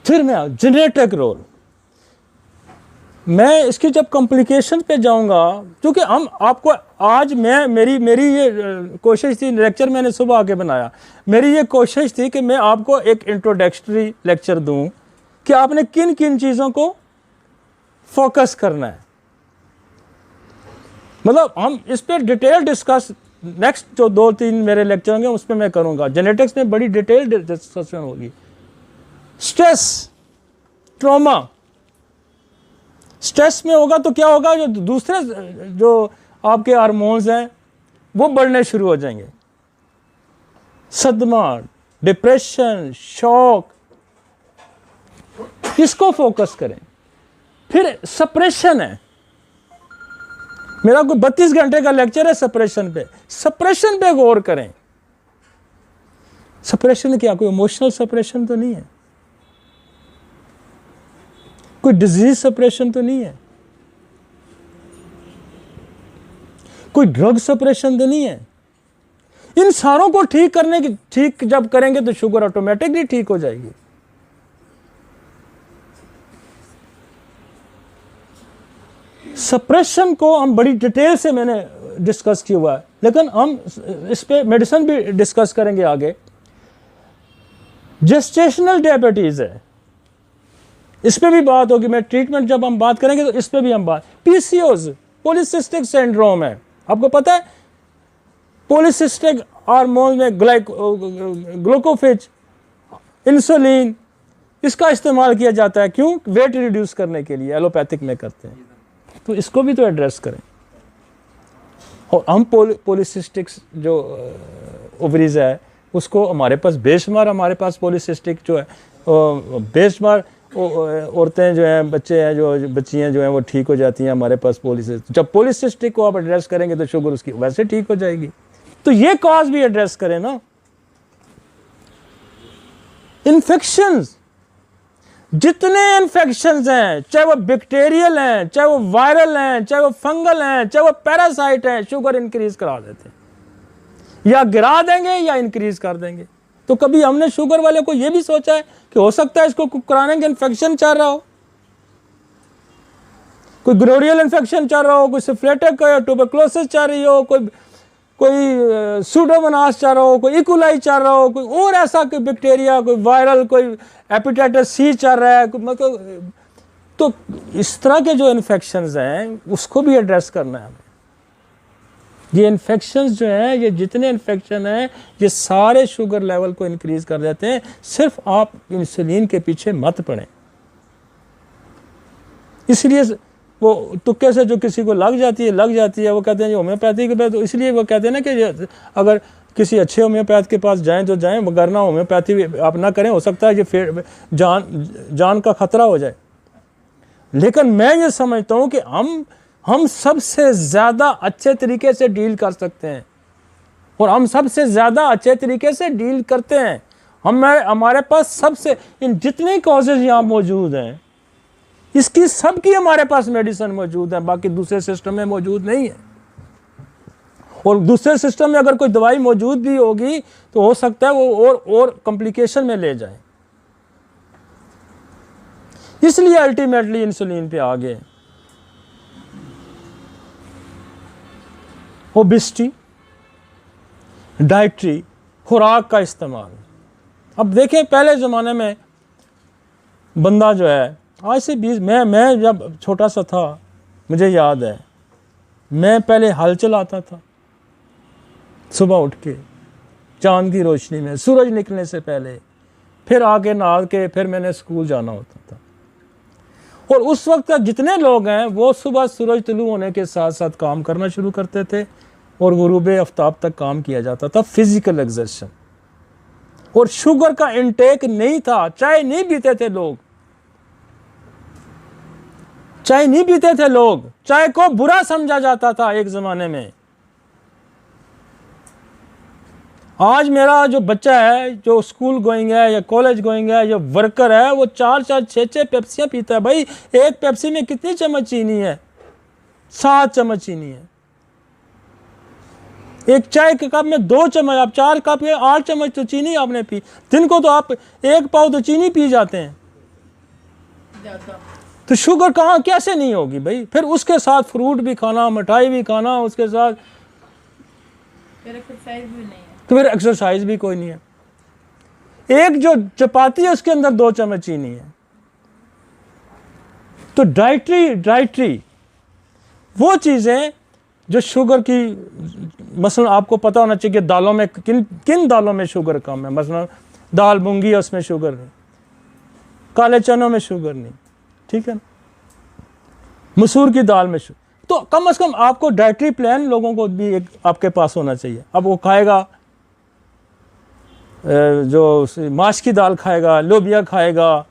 फिर मैं जेनेटिक रोल, मैं इसकी जब कॉम्प्लिकेशन पे जाऊंगा, क्योंकि हम आपको आज मेरी ये कोशिश थी, लेक्चर मैंने सुबह आके बनाया, मेरी ये कोशिश थी कि मैं आपको एक इंट्रोडक्टरी लेक्चर दूं कि आपने किन किन चीज़ों को फोकस करना है। मतलब हम इस पर डिटेल डिस्कस नेक्स्ट जो 2-3 मेरे लेक्चर होंगे उस पर मैं करूँगा। जेनेटिक्स में बड़ी डिटेल डिस्कशन होगी। स्ट्रेस, ट्रॉमा, स्ट्रेस में होगा तो क्या होगा, जो दूसरे जो आपके हार्मोन्स हैं वो बढ़ने शुरू हो जाएंगे। सदमा, डिप्रेशन, शॉक, इसको फोकस करें। फिर सप्रेशन है, मेरा कोई 32 घंटे का लेक्चर है सप्रेशन पे। सप्रेशन पे गौर करें। सप्रेशन क्या, कोई इमोशनल सप्रेशन तो नहीं है, कोई डिजीज सप्रेशन तो नहीं है, कोई ड्रग सप्रेशन तो नहीं है। इन सारों को ठीक जब करेंगे तो शुगर ऑटोमेटिकली ठीक हो जाएगी। सप्रेशन को हम बड़ी डिटेल से मैंने डिस्कस किया हुआ है, लेकिन हम इस पे मेडिसिन भी डिस्कस करेंगे आगे। जेस्टेशनल डायबिटीज है, इस पे भी बात होगी। मैं ट्रीटमेंट जब हम बात करेंगे तो इस पे भी हम बात। पीसीओज, पॉलीसिस्टिक सिंड्रोम है, आपको पता है पॉलीसिस्टिक हार्मोन में ग्लूकोफेज, इंसुलिन, इसका इस्तेमाल किया जाता है। क्यों? वेट रिड्यूस करने के लिए एलोपैथिक में करते हैं। तो इसको भी तो एड्रेस करें। और हम पॉलीसिस्टिक जो ओवरीज है उसको हमारे पास बेशुमार, हमारे पास पॉलीसिस्टिक जो है बेशुमार औरतें जो हैं, बच्चे हैं, जो बच्चियाँ जो हैं वो ठीक हो जाती हैं हमारे पास पॉलीसिस्टिक। जब पॉलीसिस्टिक को आप एड्रेस करेंगे तो शुगर उसकी वैसे ठीक हो जाएगी। तो ये कॉज भी एड्रेस करें ना। इन्फेक्शंस, जितने इन्फेक्शंस हैं, चाहे वो बैक्टीरियल हैं, चाहे वो वायरल हैं, चाहे वो फंगल हैं, चाहे वो पैरासाइट हैं, शुगर इंक्रीज करा देते हैं, या गिरा देंगे या इंक्रीज कर देंगे। तो कभी हमने शुगर वाले को ये भी सोचा है कि हो सकता है इसको कराने के इन्फेक्शन चल रहा हो, कोई ग्लोरियल इन्फेक्शन चल रहा हो, कोई सिफिलिटिक ट्यूबरकुलोसिस चल रही हो, कोई सूडोमोनास चल रहा हो, कोई इकोलाई चल रहा हो, कोई और ऐसा कोई बैक्टीरिया, कोई वायरल, कोई हेपेटाइटिस सी चल रहा है, मतलब तो इस तरह के जो इन्फेक्शंस हैं उसको भी एड्रेस करना है हमें। ये इन्फेक्शंस जो हैं, ये जितने इन्फेक्शन हैं, ये सारे शुगर लेवल को इंक्रीज कर देते हैं। सिर्फ आप इंसुलिन के पीछे मत पड़ें। इसलिए वो तुक्के से जो किसी को लग जाती है, वो कहते हैं होम्योपैथी के पास, तो इसलिए वो कहते हैं ना कि अगर किसी अच्छे होम्योपैथ के पास जाएं तो जाएं, वरना होम्योपैथी आप ना करें, हो सकता है कि फिर जान का खतरा हो जाए। लेकिन मैं ये समझता हूँ कि हम सबसे ज़्यादा अच्छे तरीके से डील कर सकते हैं, और हम सबसे ज़्यादा अच्छे तरीके से डील करते हैं। हमारे पास सबसे, इन जितने कॉजेज यहाँ मौजूद हैं, इसकी सबकी हमारे पास मेडिसिन मौजूद है, बाकी दूसरे सिस्टम में मौजूद नहीं है। और दूसरे सिस्टम में अगर कोई दवाई मौजूद भी होगी तो हो सकता है वो और कॉम्प्लिकेशन में ले जाए। इसलिए अल्टीमेटली इंसुलिन पे आ गए। ओबेसिटी, डाइटरी, खुराक का इस्तेमाल। अब देखें, पहले ज़माने में बंदा जो है, आज से 20, मैं जब छोटा सा था, मुझे याद है, मैं पहले हल चलाता था सुबह उठ के चांद की रोशनी में, सूरज निकलने से पहले, फिर आके नहा के फिर मैंने स्कूल जाना होता था। और उस वक्त जितने लोग हैं वो सुबह सूरज तुलू होने के साथ साथ काम करना शुरू करते थे, और गुरूबे आफ्ताब तक काम किया जाता था, फिजिकल एक्सर्शन। और शुगर का इंटेक नहीं था, चाय नहीं पीते थे लोग, चाय नहीं पीते थे लोग, चाय को बुरा समझा जाता था एक ज़माने में। आज मेरा जो बच्चा है, जो स्कूल गोइंग है या कॉलेज गोइंग है या वर्कर है, वो 4-4, 6-6 पेप्सियाँ पीता है। भाई, एक पेप्सी में कितनी चम्मच चीनी है? 7 चम्मच चीनी है। एक चाय के कप में 2 चम्मच, आप 4 कप में 8 चम्मच तो चीनी आपने पी। दिन को तो आप 1 पाव तो चीनी पी जाते हैं, तो शुगर कहाँ, कैसे नहीं होगी भाई? फिर उसके साथ फ्रूट भी खाना, मिठाई भी खाना, उसके साथ फिर एक्सरसाइज भी नहीं है, तो फिर एक्सरसाइज भी कोई नहीं है। एक जो चपाती है उसके अंदर 2 चम्मच चीनी है। तो डाइटरी वो चीज़ें जो शुगर की, मसलन आपको पता होना चाहिए कि दालों में किन दालों में शुगर कम है। मसलन दाल मूंगी है, उसमें शुगर नहीं, काले चनों में शुगर नहीं, ठीक है ना, मसूर की दाल में शुगर। तो कम से कम आपको डाइटरी प्लान लोगों को भी एक आपके पास होना चाहिए। अब वो खाएगा, जो माश की दाल खाएगा, लोबिया खाएगा,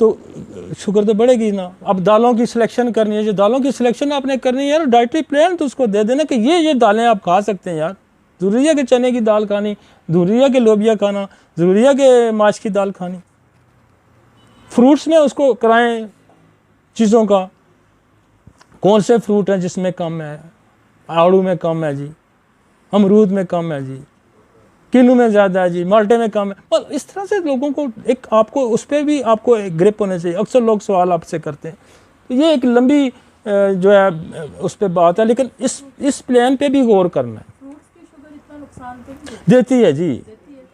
तो शुगर तो बढ़ेगी ना। अब दालों की सिलेक्शन करनी है, जो दालों की सिलेक्शन आपने करनी है ना, डाइटरी प्लान तो उसको दे देना कि ये दालें आप खा सकते हैं यार। ज़रूरी है कि चने की दाल खानी, ज़रूरी है कि लोबिया खाना, ज़रूरी है कि माश की दाल खानी। फ्रूट्स में उसको कराएं चीज़ों का, कौन से फ्रूट हैं जिसमें कम है, आड़ू में कम है जी, अमरूद में कम है जी, किन्नू में ज़्यादा है जी, माल्टे में कम है। पर इस तरह से लोगों को एक आपको उस पर भी आपको एक ग्रिप होना चाहिए। अक्सर लोग सवाल आपसे करते हैं, तो ये एक लंबी जो है उस पर बात है, लेकिन इस प्लान पे भी गौर करना है। फ्रूट्स की शुगर इतना नुकसान तो नहीं देती है जी,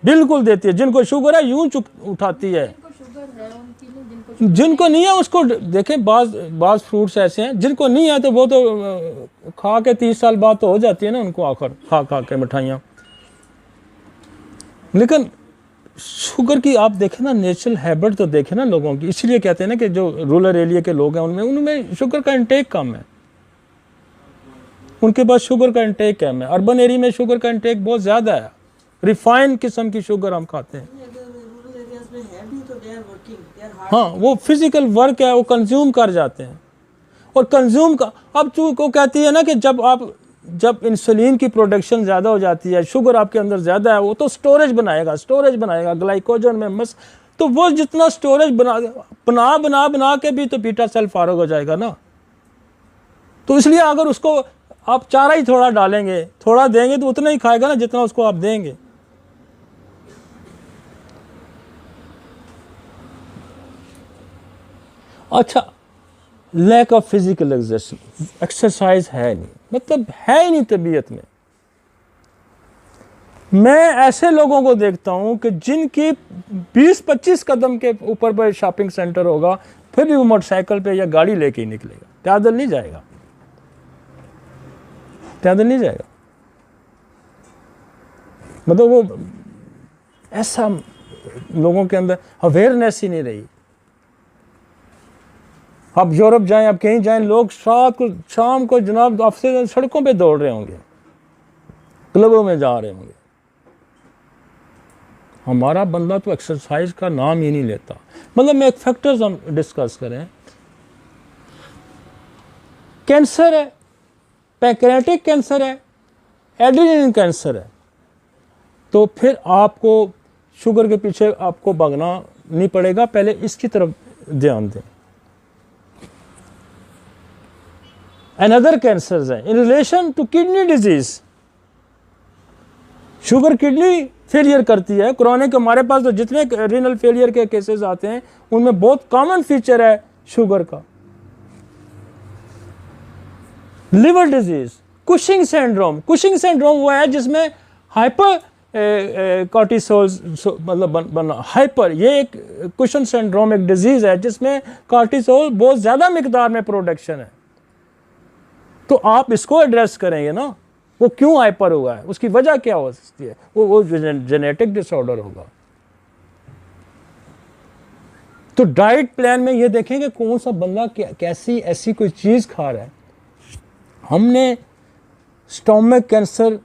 बिल्कुल देती है। जिनको शुगर है यूं उठाती है, जिनको शुगर है उनकी नहीं, जिनको नहीं है उसको देखें। बाज फ्रूट्स ऐसे हैं जिनको नहीं है तो वो तो खा के 30 साल बाद तो हो जाती है ना उनको, आखिर खा के मिठाइयाँ। लेकिन शुगर की आप देखें ना, नेचुरल हैबिट तो देखें ना लोगों की। इसलिए कहते हैं ना कि जो रूरल एरिया के लोग हैं उनमें शुगर का इंटेक कम है, उनके पास शुगर का इंटेक कम है। अर्बन एरिया में शुगर का इंटेक बहुत ज़्यादा है, रिफाइन किस्म की शुगर हम खाते हैं। हाँ, वो फिजिकल वर्क है, वो कंज्यूम कर जाते हैं। और कंज्यूम का अब को कहती है ना कि जब इंसुलिन की प्रोडक्शन ज़्यादा हो जाती है, शुगर आपके अंदर ज़्यादा है, वो तो स्टोरेज बनाएगा ग्लाइकोजन में मस, तो वो जितना स्टोरेज बना के भी तो बीटा सेल फारग हो जाएगा ना। तो इसलिए अगर उसको आप चारा ही थोड़ा डालेंगे, थोड़ा देंगे तो उतना ही खाएगा ना जितना उसको आप देंगे। अच्छा, लैक ऑफ फिजिकल एक्सरसाइज है नहीं, मतलब है ही नहीं तबीयत में। मैं ऐसे लोगों को देखता हूं कि जिनकी 20-25 कदम के ऊपर पर शॉपिंग सेंटर होगा, फिर भी वो मोटरसाइकिल पे या गाड़ी लेके ही निकलेगा, पैदल नहीं जाएगा, पैदल नहीं जाएगा। मतलब वो ऐसा लोगों के अंदर अवेयरनेस ही नहीं रही। आप यूरोप जाएं, आप कहीं जाएं, लोग शाम को जनाब अफसर सड़कों पे दौड़ रहे होंगे, क्लबों में जा रहे होंगे। हमारा बंदा तो एक्सरसाइज का नाम ही नहीं लेता। मतलब मैं एक फैक्टर्स हम डिस्कस करें, कैंसर है, पैंक्रियाटिक कैंसर है, एड्रेनल कैंसर है, तो फिर आपको शुगर के पीछे आपको भागना नहीं पड़ेगा, पहले इसकी तरफ ध्यान दें। अनदर कैंसर्स है in relation to kidney disease. Sugar kidney failure करती है, क्रॉनिक। हमारे पास तो जितने रीनल फेलियर के केसेस आते हैं उनमें बहुत कॉमन फीचर है शुगर का। लिवर डिजीज, कुशिंग सिंड्रोम वो है जिसमें हाइपर कॉर्टिसोल मतलब बनना हाइपर, ये एक कुशिंग सिंड्रोम एक डिजीज है जिसमें कॉर्टिसोल बहुत ज़्यादा मिकदार में प्रोडक्शन है। तो आप इसको एड्रेस करेंगे ना, वो क्यों हाइपर हुआ है, उसकी वजह क्या हो सकती है, वो जेनेटिक डिसऑर्डर होगा। तो डाइट प्लान में ये देखेंगे कौन सा बंदा कैसी ऐसी कोई चीज़ खा रहा है। हमने स्टोमक कैंसर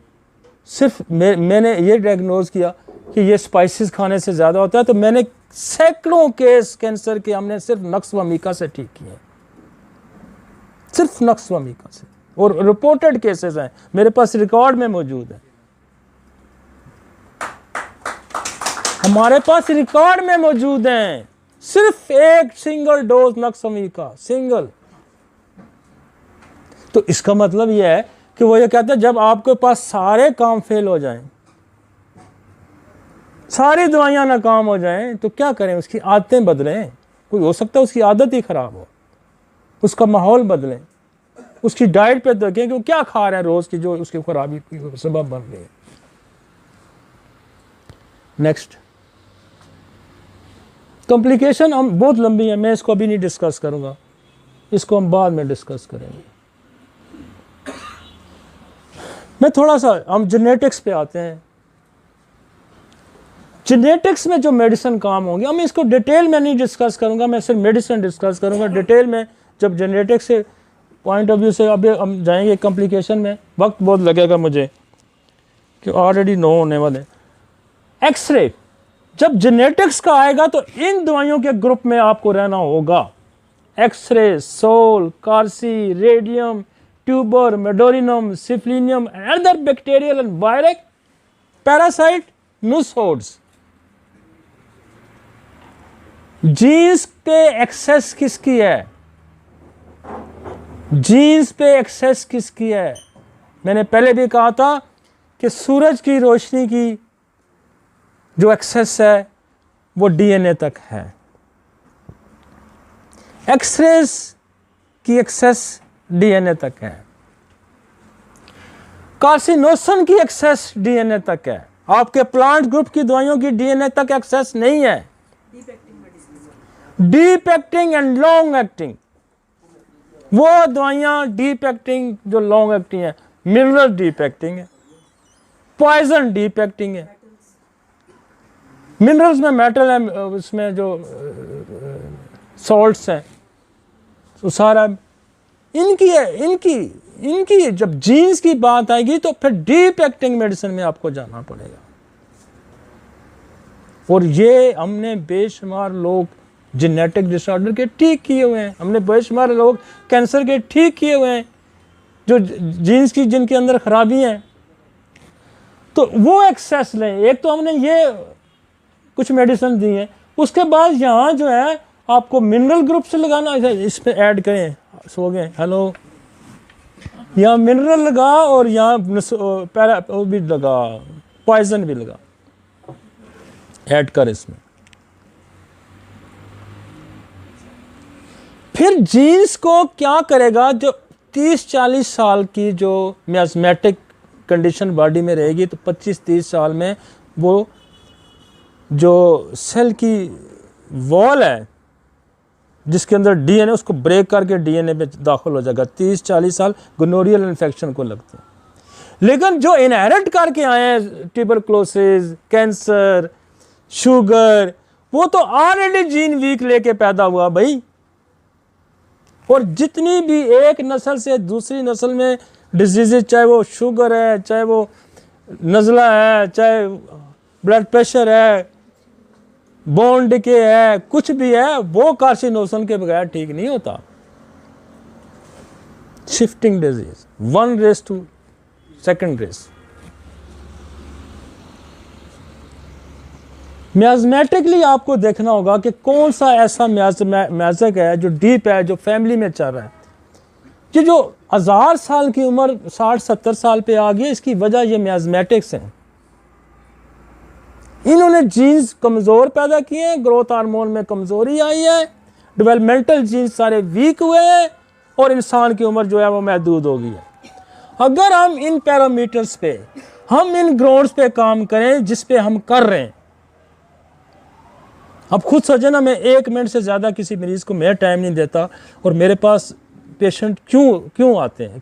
सिर्फ मैंने ये डायग्नोज किया कि ये स्पाइसेस खाने से ज़्यादा होता है, तो मैंने सैकड़ों केस कैंसर के हमने सिर्फ नक्स व मीका से ठीक किए, सिर्फ नक्स व मीका से। और रिपोर्टेड केसेस हैं, मेरे पास रिकॉर्ड में मौजूद है, हमारे पास रिकॉर्ड में मौजूद हैं। सिर्फ एक सिंगल डोज नक्स व मीका, सिंगल। तो इसका मतलब यह है कि वो ये कहते हैं जब आपके पास सारे काम फेल हो जाएं, सारी दवाइयां नाकाम हो जाएं, तो क्या करें, उसकी आदतें बदलें। कोई हो सकता है उसकी आदत ही खराब हो, उसका माहौल बदलें, उसकी डाइट पे देखें कि वो क्या खा रहा है रोज की, जो उसकी खराबी की सबब बन रही है। नेक्स्ट कॉम्प्लिकेशन हम बहुत लंबी है, मैं इसको अभी नहीं डिस्कस करूंगा, इसको हम बाद में डिस्कस करेंगे। मैं थोड़ा सा हम जेनेटिक्स पे आते हैं। जेनेटिक्स में जो मेडिसिन काम होंगे, हम इसको डिटेल में नहीं डिस्कस करूंगा, मैं सिर्फ मेडिसिन डिस्कस करूंगा। डिटेल में जब जेनेटिक्स से पॉइंट ऑफ व्यू से अभी हम जाएंगे कॉम्प्लिकेशन में, वक्त बहुत लगेगा मुझे कि ऑलरेडी 9 होने वाले। एक्सरे जब जेनेटिक्स का आएगा तो इन दवाइयों के ग्रुप में आपको रहना होगा। एक्सरे, सोल, कार्सी, radium, tuber, medorrhinum, syphilinum and other bacterial and virus parasite nosodes. Genes पे एक्सेस किसकी है? जीन्स पे एक्सेस किसकी है? मैंने पहले भी कहा था कि सूरज की रोशनी की जो एक्सेस है वो डीएनए तक है। एक्सरेज की एक्सेस डीएनए तक है। कार्सिनोसन की एक्सेस डीएनए तक है। आपके प्लांट ग्रुप की दवाइयों की डीएनए तक एक्सेस नहीं है। Deep acting and long acting, वो दवाइयां डीप एक्टिंग जो लॉन्ग एक्टिंग है, मिनरल डीप एक्टिंग है, पॉइजन डीप एक्टिंग है। मिनरल्स में मेटल है, उसमें जो सॉल्ट्स हैं तो सारा इनकी है। इनकी जब जीन्स की बात आएगी तो फिर डीप एक्टिंग मेडिसिन में आपको जाना पड़ेगा। और ये हमने बेशुमार लोग जेनेटिक डिसऑर्डर के ठीक किए हुए हैं, हमने बेशुमार लोग कैंसर के ठीक किए हुए हैं, जो जीन्स की जिनके अंदर खराबी हैं। तो वो एक्सेस लें। एक तो हमने ये कुछ मेडिसिन दी हैं, उसके बाद यहाँ जो है आपको मिनरल ग्रुप से लगाना, इस पे ऐड करें। सो गए, हेलो, यहाँ मिनरल लगा और यहाँ पैरा वो भी लगा, पॉइजन भी लगा, ऐड कर इसमें। फिर जीन्स को क्या करेगा? जो 30-40 साल की जो मियास्मेटिक कंडीशन बॉडी में रहेगी तो 25-30 साल में वो जो सेल की वॉल है जिसके अंदर डीएनए, उसको ब्रेक करके डीएनए में दाखिल हो जाएगा। 30-40 साल गोनोरियल इन्फेक्शन को लगते हैं। लेकिन जो इनहेरिट करके आए हैं ट्यूबरक्लोसिस, कैंसर, शुगर, वो तो ऑलरेडी जीन वीक लेके पैदा हुआ भाई। और जितनी भी एक नस्ल से दूसरी नस्ल में डिजीजेज, चाहे वो शुगर है, चाहे वो नज़ला है, चाहे ब्लड प्रेशर है, बोन डिके है, कुछ भी है, वो कार्सिनोसन के बगैर ठीक नहीं होता। Shifting disease, 1 race to 2nd race. Miasmatically आपको देखना होगा कि कौन सा ऐसा म्याज़क है जो डीप है, जो फैमिली में चल रहा है। ये जो 1000 साल की उम्र 60-70 साल पे आ गई, इसकी वजह ये मियाज़मेटिक्स हैं। इन्होंने जीन्स कमज़ोर पैदा किए हैं, ग्रोथ हार्मोन में कमज़ोरी आई है, डेवलपमेंटल जीन्स सारे वीक हुए हैं और इंसान की उम्र जो है वो महदूद हो गई है। अगर हम इन पैरामीटर्स पे, हम इन ग्राउंड्स पे काम करें जिस पे हम कर रहे हैं। अब खुद सोचे ना, मैं 1 मिनट से ज़्यादा किसी मरीज़ को मैं टाइम नहीं देता। और मेरे पास पेशेंट क्यों आते हैं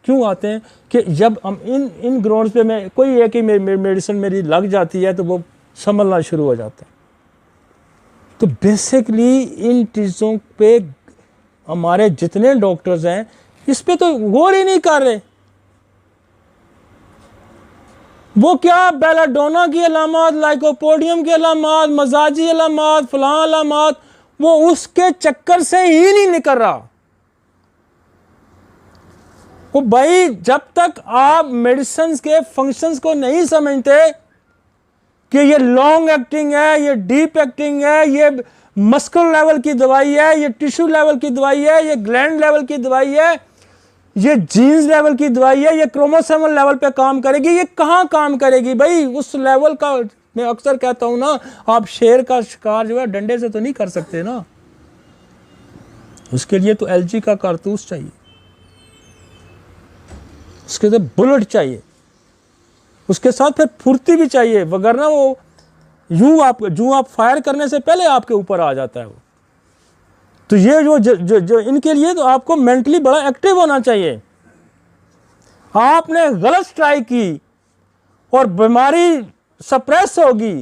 कि जब हम इन ग्राउंड्स पे मैं कोई एक ही मेडिसिन मेरी लग जाती है तो वो संभलना शुरू हो जाता है। तो बेसिकली इन चीज़ों पे हमारे जितने डॉक्टर्स हैं इस पे तो गौर ही नहीं कर रहे। वो क्या बेलाडोना की अलामात, लाइकोपोडियम की अलामात, मजाजी अलामात, फलां अलामात, वो उसके चक्कर से ही नहीं निकल रहा। वो भाई जब तक आप मेडिसिन के फंक्शंस को नहीं समझते कि ये लॉन्ग एक्टिंग है, ये डीप एक्टिंग है, ये मस्कुलर लेवल की दवाई है, ये टिश्यू लेवल की दवाई है, ये ग्लैंड लेवल की दवाई है, ये जीन्स लेवल की दवाई है, ये क्रोमोसोमल लेवल पे काम करेगी, ये कहाँ काम करेगी भाई? उस लेवल का मैं अक्सर कहता हूं ना, आप शेर का शिकार जो है डंडे से तो नहीं कर सकते ना, उसके लिए तो एलजी का कारतूस चाहिए, उसके तो बुलेट चाहिए, उसके साथ फिर फुर्ती भी चाहिए, वगरना वो यूं आप फायर करने से पहले आपके ऊपर आ जाता है वो। तो ये जो इनके लिए तो आपको मेंटली बड़ा एक्टिव होना चाहिए। आपने गलत ट्राई की और बीमारी सप्रेस होगी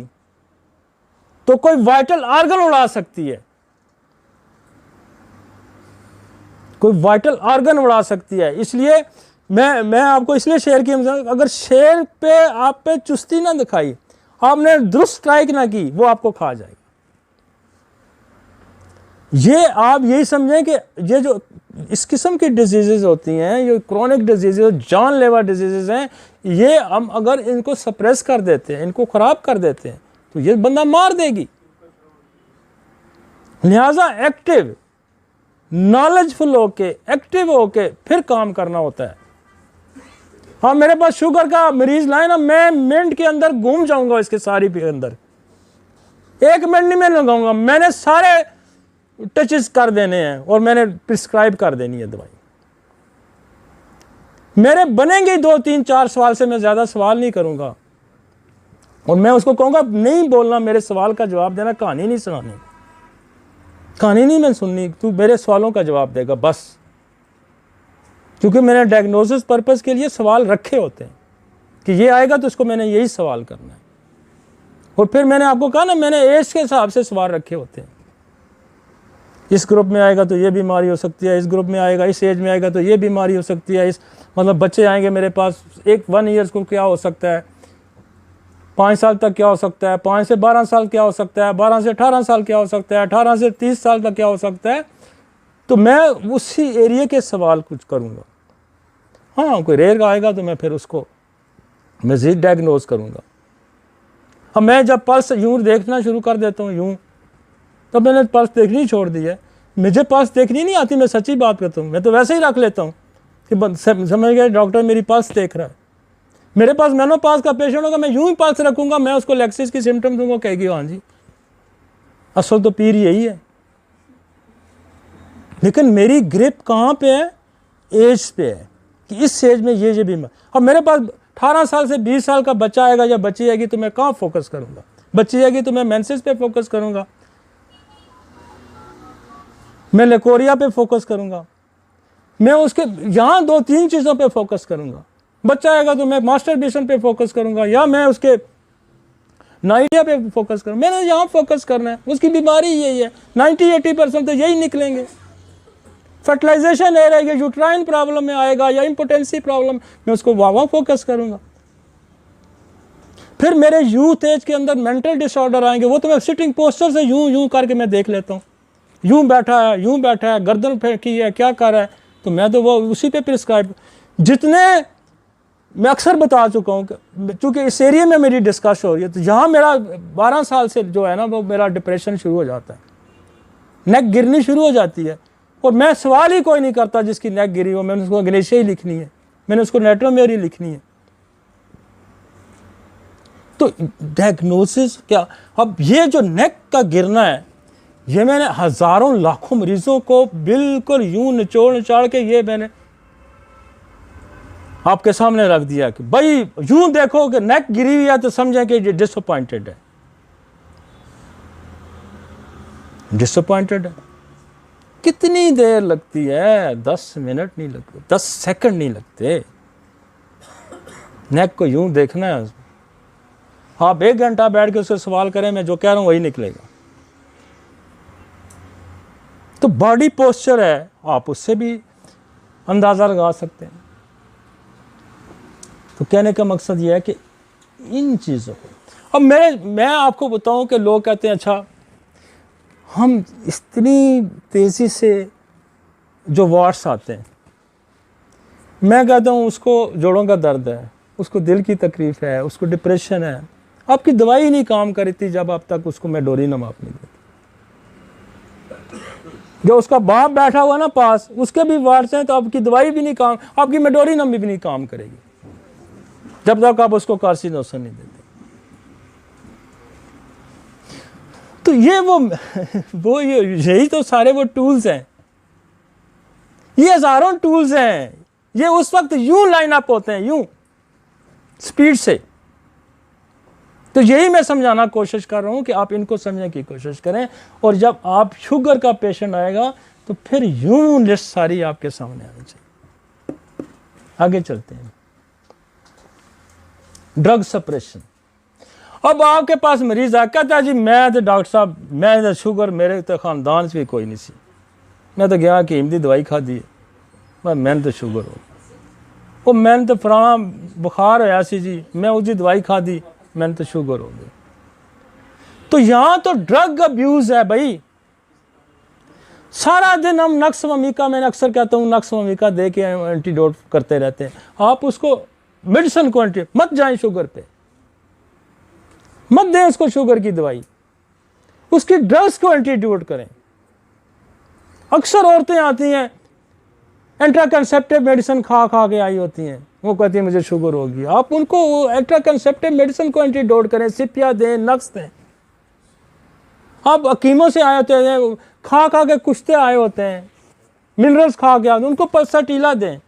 तो कोई वाइटल ऑर्गन उड़ा सकती है, कोई वाइटल ऑर्गन उड़ा सकती है। इसलिए मैं आपको इसलिए शेर की, अगर शेर पे आप पे चुस्ती ना दिखाई, आपने दुरुस्त स्ट्राइक ना की, वो आपको खा जाएगा। ये आप यही समझें कि ये जो इस किस्म की डिजीज़ेज होती हैं, ये क्रॉनिक डिजीज़ेज, जानलेवा डिजीज़ेज हैं, ये हम अगर इनको सप्रेस कर देते हैं, इनको ख़राब कर देते हैं, तो ये बंदा मार देगी। लिहाजा एक्टिव, नॉलेजफुल होके, एक्टिव होके फिर काम करना होता है। हाँ, मेरे पास शुगर का मरीज लाए ना, मैं मिनट के अंदर घूम जाऊंगा इसके सारी के अंदर, 1 मिनट नहीं मैं लगाऊंगा, मैंने सारे टचेस कर देने हैं और मैंने प्रिस्क्राइब कर देनी है दवाई। मेरे बनेंगे 2, 3, 4 सवाल से मैं ज़्यादा सवाल नहीं करूंगा, और मैं उसको कहूँगा नहीं बोलना, मेरे सवाल का जवाब देना, कहानी नहीं सुनानी, कहानी नहीं मैं सुननी, तू मेरे सवालों का जवाब देगा बस। क्योंकि मैंने डायग्नोसिस पर्पस के लिए सवाल रखे होते हैं कि ये आएगा तो इसको मैंने यही सवाल करना है। और फिर मैंने आपको कहा ना, मैंने एज के हिसाब से सवाल रखे होते हैं। इस ग्रुप में आएगा तो ये बीमारी हो सकती है, इस ग्रुप में आएगा, इस एज में आएगा तो ये बीमारी हो सकती है, इस मतलब बच्चे आएंगे मेरे पास, 1 ईयर्स को क्या हो सकता है, 5 साल तक क्या हो सकता है, 5 से 12 साल क्या हो सकता है, 12 से 18 साल क्या हो सकता है, 18 से 30 साल तक क्या हो सकता है। तो मैं उसी एरिया के सवाल कुछ करूँगा। हाँ, कोई रेयर आएगा तो मैं फिर उसको मज़ीद डायग्नोज करूँगा। अब मैं जब पल्स यूँ देखना शुरू कर देता हूँ यूँ, तब मैंने पल्स देखनी छोड़ दी है। मुझे पल्स देखनी नहीं आती, मैं सच्ची बात करता हूँ, मैं तो वैसे ही रख लेता हूँ कि समझ गए डॉक्टर मेरी पल्स देख रहा है। मेरे पास मेनोपॉज का पेशेंट होगा, मैं यूं ही पल्स रखूंगा, मैं उसको लेक्सिस की सिम्टम दूंगा, कहेगी हाँ जी असल तो पीर यही है। लेकिन मेरी ग्रिप कहाँ पे है, एज पे है कि इस एज में ये बीमार। अब मेरे पास 18 साल से 20 साल का बच्चा आएगा या बच्ची आएगी तो मैं कहाँ फोकस करूंगा, बच्ची आएगी तो मैं मेंसेस पे फोकस करूंगा, मैं लेकोरिया पे फोकस करूंगा, मैं उसके यहाँ 2-3 चीज़ों पे फोकस करूंगा। बच्चा आएगा तो मैं मास्टरबेशन पे फोकस करूंगा या मैं उसके नाइडिया पे फोकस करूँ। मैंने यहाँ फोकस करना है, उसकी बीमारी यही है, 90-80% तो यही निकलेंगे। फर्टिलाइजेशन एरर है, यूट्राइन प्रॉब्लम में आएगा या इम्पोटेंसी प्रॉब्लम, मैं उसको वहाँ फोकस करूँगा। फिर मेरे यूथ एज के अंदर मेंटल डिसऑर्डर आएंगे, वो तो मैं सिटिंग पोस्चर से यूं करके मैं देख लेता हूँ, यूं बैठा है, गर्दन फेंकी है, क्या कर रहा है, तो मैं तो वो उसी पे प्रिस्क्राइब। जितने मैं अक्सर बता चुका हूँ, चूँकि इस एरिया में मेरी डिस्कस हो रही है, तो यहाँ मेरा 12 साल से जो है ना, वो मेरा डिप्रेशन शुरू हो जाता है, नेक गिरनी शुरू हो जाती है, और मैं सवाल ही कोई नहीं करता जिसकी नेक गिरी हो, मैंने उसको ग्नेशिया ही लिखनी है, मैंने उसको नेट्रोमेरी लिखनी है। तो डायग्नोसिस क्या, अब ये जो नेक का गिरना है, ये मैंने हज़ारों लाखों मरीजों को बिल्कुल यूं निचोड़ के ये मैंने आपके सामने रख दिया कि भाई यूं देखो कि नेक गिरी हुई है तो समझें कि ये डिसअपॉइंटेड है, डिसअपॉइंटेड है। कितनी देर लगती है, 10 मिनट नहीं लगते, 10 सेकंड नहीं लगते, नेक को यूं देखना है। आप 1 घंटा बैठ के उससे सवाल करें, मैं जो कह रहा हूं वही निकलेगा। तो बॉडी पोस्चर है, आप उससे भी अंदाज़ा लगा सकते हैं। तो कहने का मकसद यह है कि इन चीज़ों को, अब मैं आपको बताऊं कि लोग कहते हैं अच्छा हम इतनी तेज़ी से जो वार्ड्स आते हैं, मैं कहता हूं उसको जोड़ों का दर्द है, उसको दिल की तकलीफ़ है, उसको डिप्रेशन है, आपकी दवाई नहीं काम करी थी जब आप तक उसको मेडोरिनम आप नहीं देते। जो उसका बाप बैठा हुआ ना पास, उसके भी वार्ड्स हैं, तो आपकी दवाई भी नहीं काम, आपकी मेडोरिनम भी नहीं काम करेगी जब तक आप उसको कार्सिनोसन नहीं देते। तो ये वो यही तो सारे वो टूल्स हैं, ये हज़ारों टूल्स हैं, ये उस वक्त यूं लाइन अप होते हैं, यूं स्पीड से। तो यही मैं समझाना कोशिश कर रहा हूं कि आप इनको समझने की कोशिश करें, और जब आप शुगर का पेशेंट आएगा तो फिर यूं लिस्ट सारी आपके सामने आनी चाहिए। आगे चलते हैं, ड्रग सप्रेशन। अब आपके पास मरीज आ कहता है जी मैं तो डॉक्टर साहब, मैं तो शुगर मेरे तो खानदान से भी कोई नहीं सी, मैं तो गया कि हिंदी दवाई खाधी है, मैंने तो शुगर हो, वो मैंने तो फलाना बुखार होया सी जी, मैं उसकी दवाई खाधी, मैंने तो शुगर हो गई। तो यहां तो ड्रग अब्यूज है भाई। सारा दिन हम नक्स वमीका, मैं अक्सर कहता हूं नक्स वमीका दे के एंटीडोट करते रहते हैं। आप उसको मेडिसिन को मत जाएं, शुगर पे मत दें उसको शुगर की दवाई, उसकी ड्रग्स को एंटीडोट करें। अक्सर औरतें आती हैं एंट्राकंसेप्टिव मेडिसिन खा खा के आई होती हैं, वो कहती है मुझे शुगर होगी। आप उनको एंट्राकंसेप्टिव मेडिसिन को एंटीडोट करें, सिपिया दें, नक्स दें। आप हकीमों से आए होते हैं, खा खा के कुश्ते आए होते हैं, मिनरल्स खा के आते हैं, उनको पल्साटीला दें।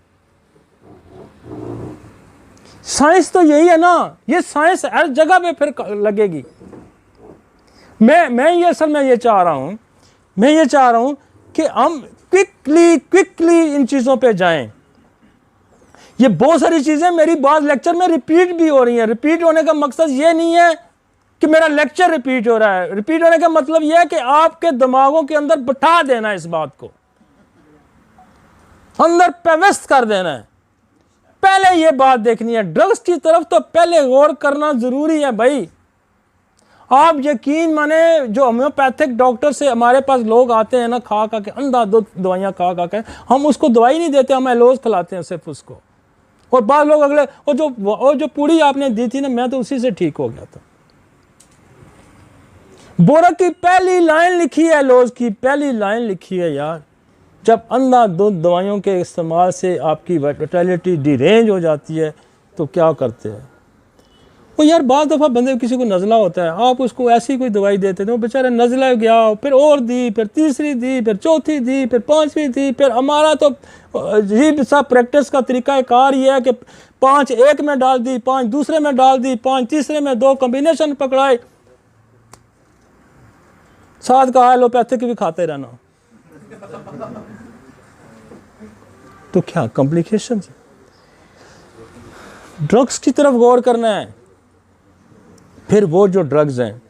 साइंस तो यही है ना, ये साइंस हर जगह पे फिर लगेगी। मैं ये असल में ये चाह रहा हूं, मैं ये चाह रहा हूं कि हम क्विकली इन चीज़ों पे जाएं। ये बहुत सारी चीज़ें मेरी बात लेक्चर में रिपीट भी हो रही हैं। रिपीट होने का मकसद ये नहीं है कि मेरा लेक्चर रिपीट हो रहा है। रिपीट होने का मतलब यह है कि आपके दिमागों के अंदर बिठा देना, इस बात को अंदर पेवस्त कर देना है। पहले ये बात देखनी है, ड्रग्स की तरफ तो पहले गौर करना जरूरी है भाई। आप यकीन माने, जो होम्योपैथिक डॉक्टर से हमारे पास लोग आते हैं ना, खा खा के अंधाधुंध दवाइयाँ खा खा के, हम उसको दवाई नहीं देते, हम एलोज खिलाते हैं सिर्फ उसको। और बाद लोग अगले वो जो पूड़ी आपने दी थी ना, मैं तो उसी से ठीक हो गया था। बोरक की पहली लाइन लिखी है, एलोज की पहली लाइन लिखी है यार, जब अंधाधुंध दवाइयों के इस्तेमाल से आपकी वाइटलिटी डिरेंज हो जाती है तो क्या करते हैं वो यार। बाद दफ़ा बंदे किसी को नज़ला होता है, आप उसको ऐसी कोई दवाई देते थे, वो बेचारा नज़ला गया, फिर और दी, फिर तीसरी दी, फिर चौथी दी, फिर पांचवी दी। फिर हमारा तो अजीब सा प्रैक्टिस का तरीका कार ये है कि 5 एक में डाल दी, 5 दूसरे में डाल दी, 5 तीसरे में, 2 कॉम्बिनेशन पकड़ाए, साथ का एलोपैथिक भी खाते रहना। तो क्या कॉम्प्लिकेशन। ड्रग्स की तरफ गौर करना है। फिर वो जो ड्रग्स हैं,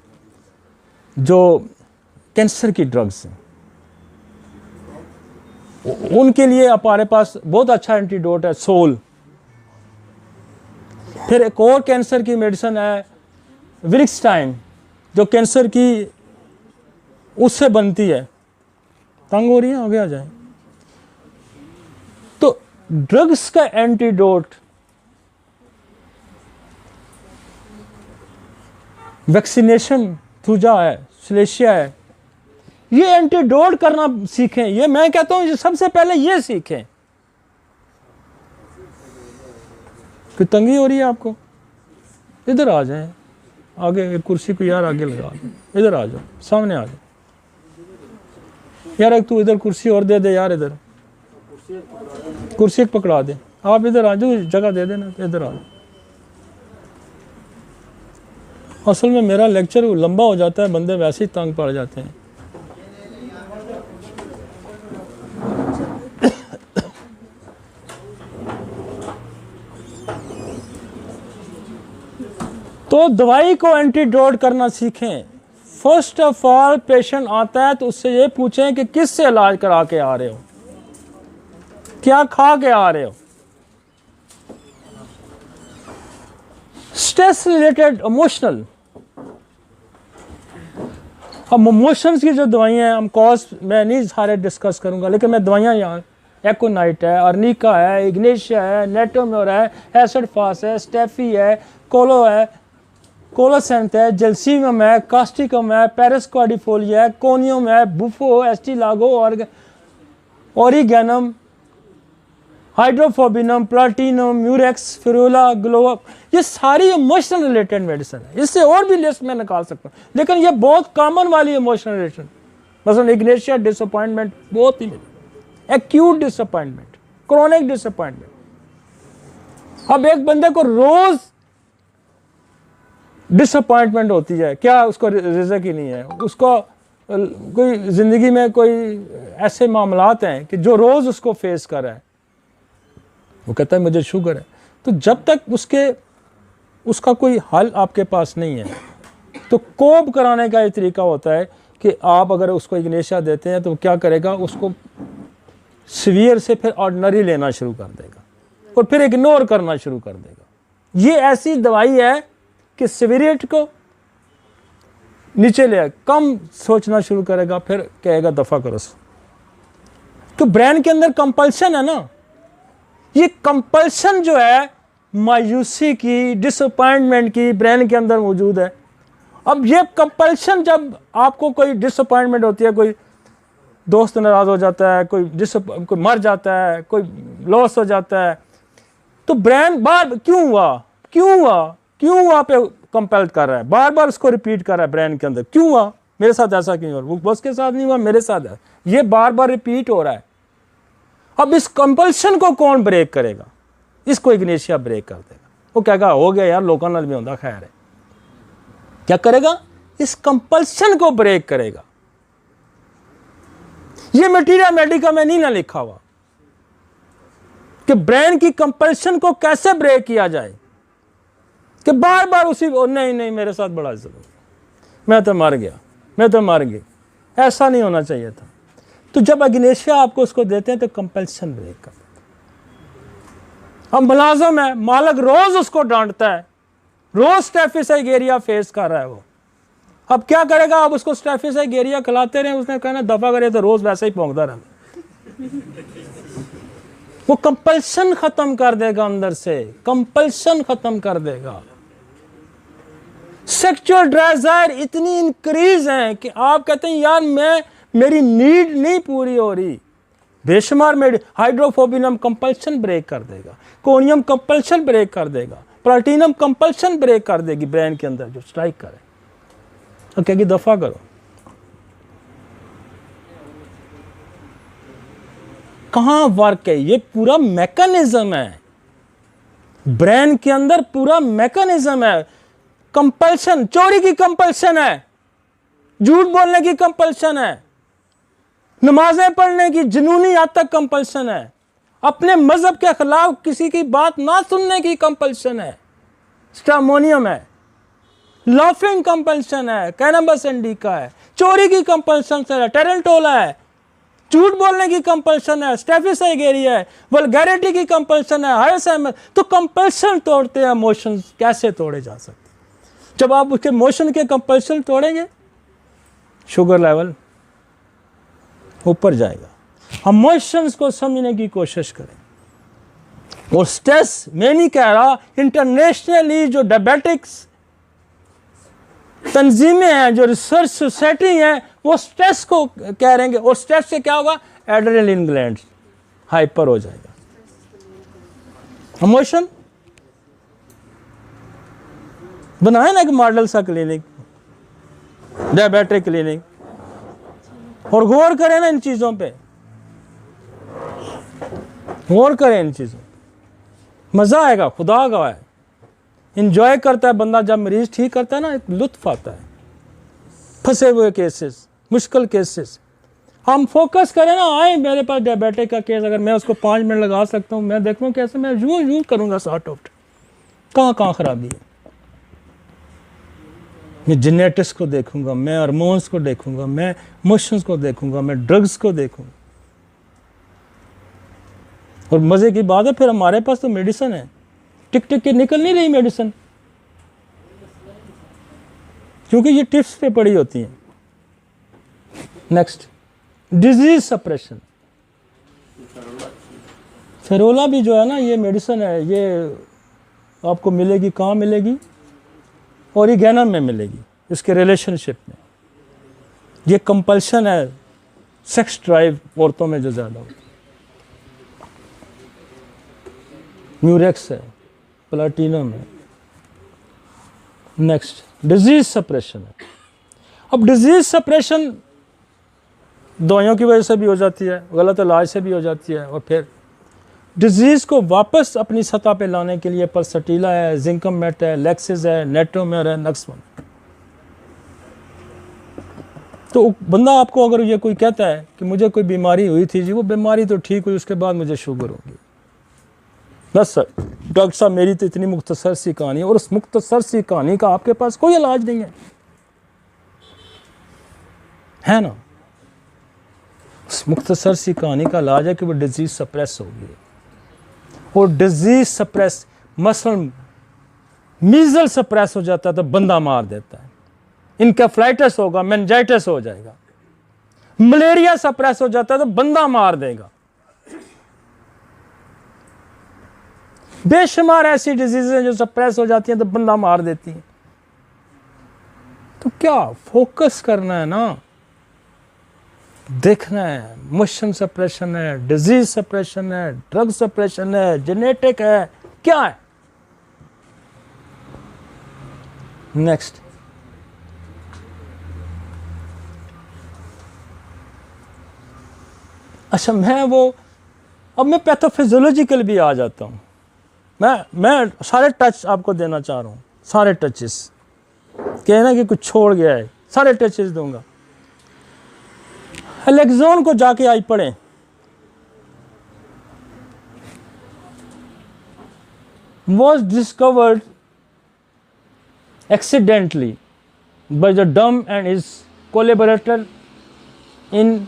जो कैंसर की ड्रग्स हैं, उनके लिए हमारे पास बहुत अच्छा एंटीडोट है, सोल। फिर एक और कैंसर की मेडिसिन है विरिक्सटाइन, जो कैंसर की उससे बनती है। तंग हो रही है, आगे आ जाए। तो ड्रग्स का एंटीडोट वैक्सीनेशन, थूजा है, स्लेशिया है, ये एंटीडोट करना सीखें। ये मैं कहता हूं सबसे पहले ये सीखें। कि तंगी हो रही है आपको, इधर आ जाए, आगे कुर्सी को यार आगे लगा दो, इधर आ जाओ, सामने आ जाओ यार। एक तू इधर कुर्सी और दे दे यार, इधर कुर्सी एक पकड़ा दे। आप इधर आ जाओ, जगह दे देना, इधर आ जाओ। असल में मेरा लेक्चर लंबा हो जाता है, बंदे वैसे ही तंग पड़ जाते हैं। तो दवाई को एंटीडोट करना सीखें। फर्स्ट ऑफ ऑल पेशेंट आता है तो उससे ये पूछें कि किससे इलाज करा के आ रहे हो, क्या खा के आ रहे हो। स्ट्रेस रिलेटेड इमोशनल, अब इमोशंस की जो दवाइयाँ हैं, हम कॉज मैं नहीं सारे डिस्कस करूंगा, लेकिन मैं दवाइयाँ यहाँ एकोनाइट है, अर्निका है, इग्नेशिया है, नेटोम्योर है, एसिड फास है, स्टेफी है, कोलो है, कोलोसेंथ है, जेल्सीमियम है, कास्टिकम है, पेरिस्कॉर्डिफोलिया है, कोनियम है, बुफो, एस्टिलागो, ओरिगेनम, हाइड्रोफोबिनम, प्लाटिनम, म्यूरेक्स, फिरोला, ग्लोवा, ये सारी इमोशनल रिलेटेड मेडिसिन है। इससे और भी लिस्ट में निकाल सकता हूँ, लेकिन ये बहुत कॉमन वाली इमोशनल रिलेटेड। मसलन इग्नेशिया डिसअपॉइंटमेंट बहुत ही मिली, एक्यूट डिसअपॉइंटमेंट, क्रोनिक डिसअपॉइंटमेंट। अब एक बंदे को रोज डिसअपॉइंटमेंट होती है, क्या उसको रिज़्क ही नहीं है, उसको कोई ज़िंदगी में कोई ऐसे मामलात हैं कि जो रोज़ उसको फेस कर रहा है, वो कहता है मुझे शुगर है। तो जब तक उसका कोई हल आपके पास नहीं है, तो कोप कराने का एक तरीका होता है कि आप अगर उसको इग्नेशिया देते हैं तो क्या करेगा, उसको सीवियर से फिर ऑर्डिनरी लेना शुरू कर देगा और फिर इग्नोर करना शुरू कर देगा। ये ऐसी दवाई है कि सीवियरिटी को नीचे ले आए, कम सोचना शुरू करेगा, फिर कहेगा दफ़ा करो। तो ब्रेन के अंदर कंपल्शन है ना, ये कंपल्शन जो है मायूसी की, डिसअपॉइंटमेंट की ब्रेन के अंदर मौजूद है। अब ये कंपल्शन, जब आपको कोई डिसअपॉइंटमेंट होती है, कोई दोस्त नाराज़ हो जाता है, कोई मर जाता है, कोई लॉस हो जाता है, तो ब्रेन बार क्यों हुआ पे कंपेल कर रहा है, बार बार उसको रिपीट कर रहा है ब्रेन के अंदर, क्यों हुआ मेरे साथ, ऐसा क्यों हुआ, वो बॉस के साथ नहीं हुआ, मेरे साथ है, ये बार बार रिपीट हो रहा है। अब इस कंपल्शन को कौन ब्रेक करेगा? इसको इग्नेशिया ब्रेक कर देगा। वो कहेगा हो गया यार, लोगों नाल भी होंदा, खैर है। क्या करेगा? इस कंपल्शन को ब्रेक करेगा। ये मटीरियल मेडिका में नहीं ना लिखा हुआ कि ब्रेन की कंपल्शन को कैसे ब्रेक किया जाए, कि बार बार उसी नहीं मेरे साथ बड़ा ज़रूर, मैं तो मर गई, ऐसा नहीं होना चाहिए था। तो जब अग्नेशिया आपको उसको देते हैं तो कंपल्शन ब्रेक कर। अब मुलाजिम है, मालिक रोज उसको डांटता है, रोज स्टेफिसाइगेरिया फेस कर रहा है वो, अब क्या करेगा? अब उसको स्टेफिसाइगेरिया खिलाते रहे, उसने कहना दफा करे, तो रोज वैसे ही भौंकता रहे। वो कंपल्शन खत्म कर देगा, अंदर से कंपल्शन खत्म कर देगा। सेक्सुअल डिजायर इतनी इंक्रीज है कि आप कहते हैं यार मेरी नीड नहीं पूरी हो रही। बेशुमार मेरी हाइड्रोफोबिनम कंपल्शन ब्रेक कर देगा, कोनियम कंपल्शन ब्रेक कर देगा, प्लाटिनम कंपल्शन ब्रेक कर देगी ब्रेन के अंदर जो स्ट्राइक करे, तो कहेगी दफा करो। कहां वर्क है? ये पूरा मैकेनिज्म है ब्रेन के अंदर, पूरा मैकेनिज्म है। कंपल्शन, चोरी की कंपल्शन है, झूठ बोलने की कंपल्शन है, नमाजें पढ़ने की जुनूनी हद तक कंपल्शन है, अपने मजहब के खिलाफ किसी की बात ना सुनने की कंपल्शन है, स्ट्रामोनियम है, लाफिंग कंपल्शन है, कैनबस इंडिका है, चोरी की कंपल्शन है, टेरेंटोला है, झूठ बोलने की कंपल्शन है, स्टेफिसाइगेरिया है, वल्गैरिटी की कंपल्शन है, हाइसैमर। तो कंपल्शन तोड़ते हैं इमोशंस, कैसे तोड़े जा सकते? जब आप उसके इमोशन के कंपल्शन तोड़ेंगे, शुगर लेवल ऊपर जाएगा। इमोशंस को समझने की कोशिश करें। और स्ट्रेस, मैं नहीं कह रहा, इंटरनेशनली जो डायबिटिक्स तंजीमें हैं, जो रिसर्च सोसाइटी हैं, वो स्ट्रेस को कह रहे हैं। और स्ट्रेस से क्या होगा? एड्रेनलिन ग्लैंड हाइपर हो जाएगा। इमोशन बनाए ना एक मॉडल सा क्लिनिक, डायबिटिक क्लिनिक, और गौर करें ना इन चीज़ों पे, गौर करें इन चीज़ों पे, मज़ा आएगा, खुदा का है। इंजॉय करता है बंदा जब मरीज ठीक करता है ना, एक लुत्फ आता है। फंसे हुए केसेस, मुश्किल केसेस, हम फोकस करें ना, आए मेरे पास डायबिटिक का केस, अगर मैं उसको 5 मिनट लगा सकता हूँ, मैं देखूँ कैसे, मैं यूँ करूँगा सॉर्ट आउट, कहाँ खराबी है। मैं जेनेटिक्स को देखूंगा, मैं हार्मोन्स को देखूंगा, मैं इमोशंस को देखूंगा, मैं ड्रग्स को देखूंगा। और मज़े की बात है, फिर हमारे पास तो मेडिसिन है, टिक टिक के निकल नहीं रही मेडिसिन, क्योंकि ये टिप्स पे पड़ी होती हैं। Next, disease suppression. फेरोला भी जो है ना, ये मेडिसिन है, ये आपको मिलेगी, कहाँ मिलेगी? ओरिगेनम में मिलेगी, इसके रिलेशनशिप में। ये कंपल्शन है, सेक्स ड्राइव औरतों में जो ज़्यादा होती है। म्यूरेक्स है, प्लाटिनम है। नेक्स्ट, डिजीज सप्रेशन है। अब डिजीज सप्रेशन दवाइयों की वजह से भी हो जाती है, गलत इलाज से भी हो जाती है, और फिर डिजीज़ को वापस अपनी सतह पे लाने के लिए पल्सटीला है, जिंकम मेट है, लेक्सिस है, नेट्रोमेर है, नक्सवन। तो बंदा आपको अगर ये कोई कहता है कि मुझे कोई बीमारी हुई थी जी, वो बीमारी तो ठीक हुई, उसके बाद मुझे शुगर होगी, बस सर डॉक्टर साहब मेरी तो इतनी मुख्तसर सी कहानी है, और उस मुख्तसर सी कहानी का आपके पास कोई इलाज नहीं है ना? उस मुख्तसर सी कहानी का इलाज है कि वो डिजीज़ सप्रेस होगी। और डिजीज सप्रेस, मसलन मीजल सप्रेस हो जाता है तो बंदा मार देता है, इनकेफ्लाइटिस होगा, मेनिंजाइटिस हो जाएगा, मलेरिया सप्रेस हो जाता है तो बंदा मार देगा। बेशुमार ऐसी डिजीज हैं जो सप्रेस हो जाती हैं तो बंदा मार देती हैं। तो क्या फोकस करना है ना, देखना है मोशन सप्रेशन है, डिजीज सप्रेशन है, ड्रग सप्रेशन है, जेनेटिक है, क्या है। नेक्स्ट, अच्छा अब मैं पैथोफिजियोलॉजिकल भी आ जाता हूं। मैं सारे टच आपको देना चाह रहा हूं, सारे टचेस, कहना कि कुछ छोड़ गया है, सारे टचेस दूंगा। एलेक्सॉन को जाके आई पढ़ें, was discovered accidentally by the Dumb and his collaborator in,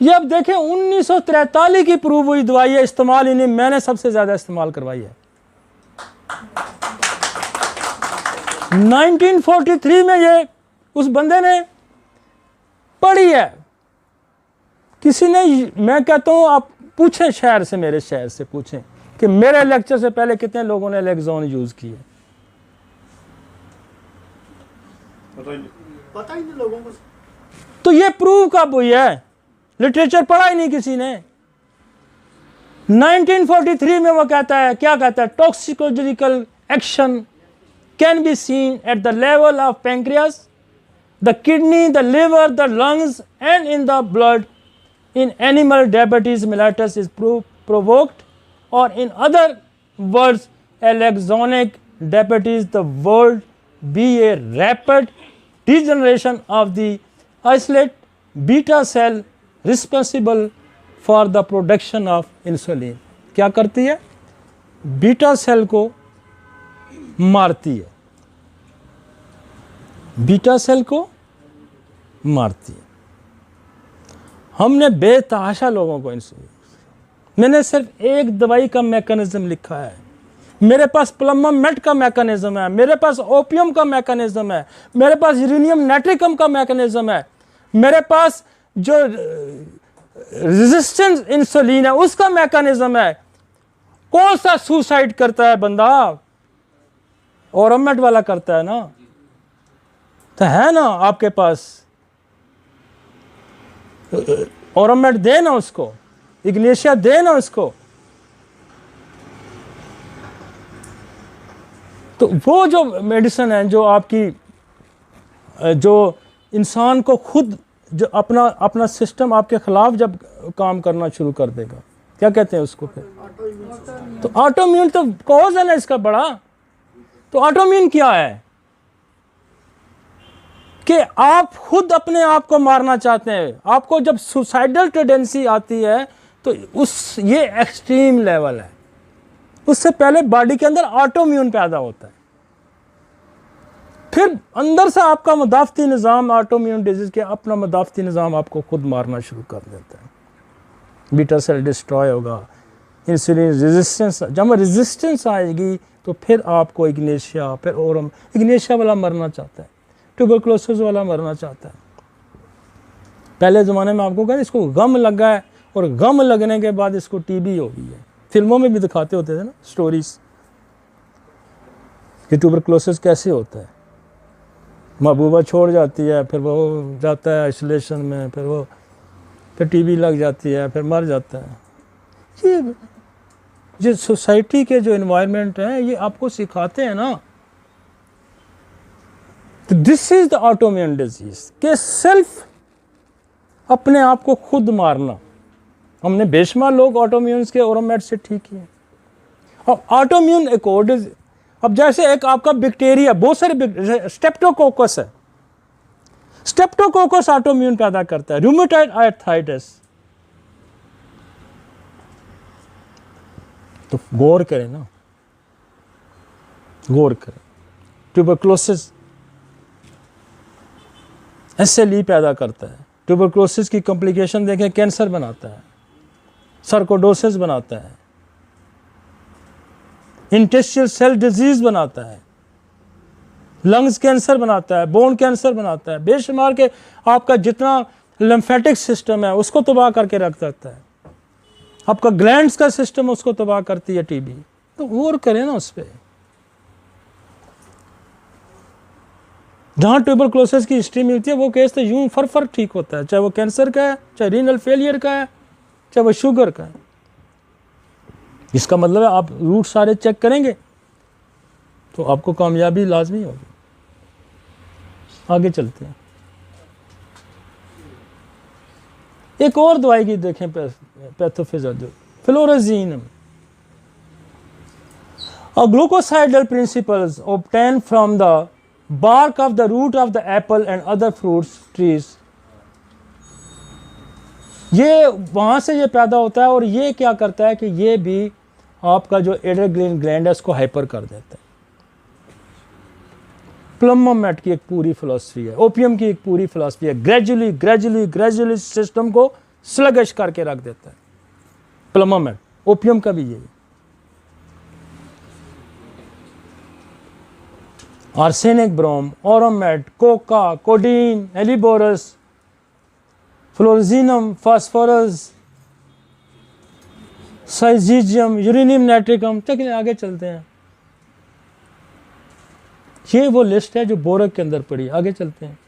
ये अब देखें 1943 की प्रूव हुई दवाई है, इस्तेमाल इन्हें मैंने सबसे ज्यादा इस्तेमाल करवाई है। 1943 में ये उस बंदे ने पढ़ी है, किसी ने, मैं कहता हूं आप पूछें शहर से, मेरे शहर से पूछें कि मेरे लेक्चर से पहले कितने लोगों ने एलेक्सॉन यूज की है। पता ही नहीं लोगों को। तो ये प्रूव कब हुई है, लिटरेचर पढ़ा ही नहीं किसी ने। 1943 में वो कहता है, क्या कहता है, toxicological action can be seen at the level of pancreas, the kidney, the liver, the lungs and in the blood in animal diabetes mellitus is provoked, or in other words alexonic diabetes, the world be a rapid degeneration of the isolate beta cell responsible for the production of insulin। क्या करती है, beta cell को मारती है, beta cell को मारती है। हमने बेतहाशा लोगों को इंसुलिन, मैंने सिर्फ एक दवाई का मैकेनिज्म लिखा है, मेरे पास प्लममेट का मैकेनिज्म है, मेरे पास ओपियम का मैकेनिज्म है, मेरे पास यूरेनियम नाइट्रिकम का मैकेनिज्म है, मेरे पास जो रेजिस्टेंस इंसुलिन है उसका मैकेनिज्म है। कौन सा सुसाइड करता है बंदा, ओरोमेट वाला करता है ना, तो है ना आपके पास, ओरोमेट दे ना उसको, इग्नेशिया दे ना उसको। तो वो जो मेडिसिन है जो आपकी, जो इंसान को खुद जो अपना सिस्टम आपके खिलाफ जब काम करना शुरू कर देगा, क्या कहते हैं उसको फिर, तो ऑटोइम्यून तो कॉज है ना इसका बड़ा। तो ऑटोइम्यून क्या है कि आप खुद अपने आप को मारना चाहते हैं, आपको जब सुसाइडल टेंडेंसी आती है तो ये एक्सट्रीम लेवल है। उससे पहले बॉडी के अंदर ऑटोइम्यून पैदा होता है, फिर अंदर से आपका मुदाफ़ती निज़ाम, ऑटोइम्यून डिजीज के अपना मुदाफ़ती निज़ाम आपको खुद मारना शुरू कर देता है। बीटा सेल डिस्ट्रॉय होगा, इंसुलिन रेजिस्टेंस, जब रेजिस्टेंस आएगी तो फिर आपको इग्नेशिया, फिर ओरम, इग्नेशिया वाला मरना चाहता है, ट्यूबरकुलोसिस वाला मरना चाहता है। पहले ज़माने में आपको कहते इसको गम लगा है, और गम लगने के बाद इसको टीबी हो गई है। फिल्मों में भी दिखाते होते थे ना स्टोरीज कि ट्यूबरकुलोसिस कैसे होता है, महबूबा छोड़ जाती है, फिर वो जाता है आइसोलेशन में, फिर टीबी लग जाती है, फिर मर जाता है। ये सोसाइटी के जो एनवायरनमेंट है ये आपको सिखाते हैं ना। तो this is the autoimmune disease के सेल्फ अपने आप को खुद मारना। हमने बेशुमार लोग ऑटोइम्यून के ओरोमेट से ठीक किए। अब ऑटोइम्यून एक और, अब जैसे एक आपका बैक्टीरिया, बहुत सारे स्टेप्टोकोकस है, स्टेप्टोकोकस ऑटोइम्यून पैदा करता है, रूमेटॉइड आर्थराइटिस। तो गौर करें ना, गौर करें। ट्यूबरकुलोसिस SLE पैदा करता है, ट्यूबरकुलोसिस की कॉम्प्लिकेशन देखें, कैंसर बनाता है, सार्कोइडोसिस बनाता है, इंटेस्टाइनल सेल डिजीज बनाता है, लंग्स कैंसर बनाता है, बोन कैंसर बनाता है, बेशुमार के आपका जितना लिम्फेटिक सिस्टम है उसको तबाह करके रख सकता है, आपका ग्लैंड्स का सिस्टम उसको तबाह करती है टीबी। तो गौर करें ना उस पर। जहाँ ट्यूबरक्लोसिस की हिस्ट्री मिलती है वो केस तो यूं फर ठीक होता है, चाहे वो कैंसर का है, चाहे रीनल फेलियर का है, चाहे वो शुगर का है। इसका मतलब है आप रूट सारे चेक करेंगे तो आपको कामयाबी लाजमी होगी। आगे चलते हैं, एक और दवाई की देखें, pathophysiology, phlorizin. Glucosidal principles obtain from the bark of the root of the apple and other fruits trees। ये वहाँ से ये पैदा होता है और ये क्या करता है कि ये भी आपका जो एड्रेनलिन ग्लैंड है उसको हाइपर कर देता है। प्लमोमेट की एक पूरी फिलॉसफी है, ओपियम की एक पूरी फिलॉसफी है, ग्रेजुअली सिस्टम को स्लगश करके रख देता है प्लमोमेट। ओपियम का भी यही। आर्सेनिक, ब्रोम, ओरोमेट, coca, codeine, helleborus, phlorizinum, phosphorus, syzygium, uranium nitricum. चलिए आगे चलते हैं, ये वो लिस्ट है जो बोरक के अंदर पड़ी। आगे चलते हैं,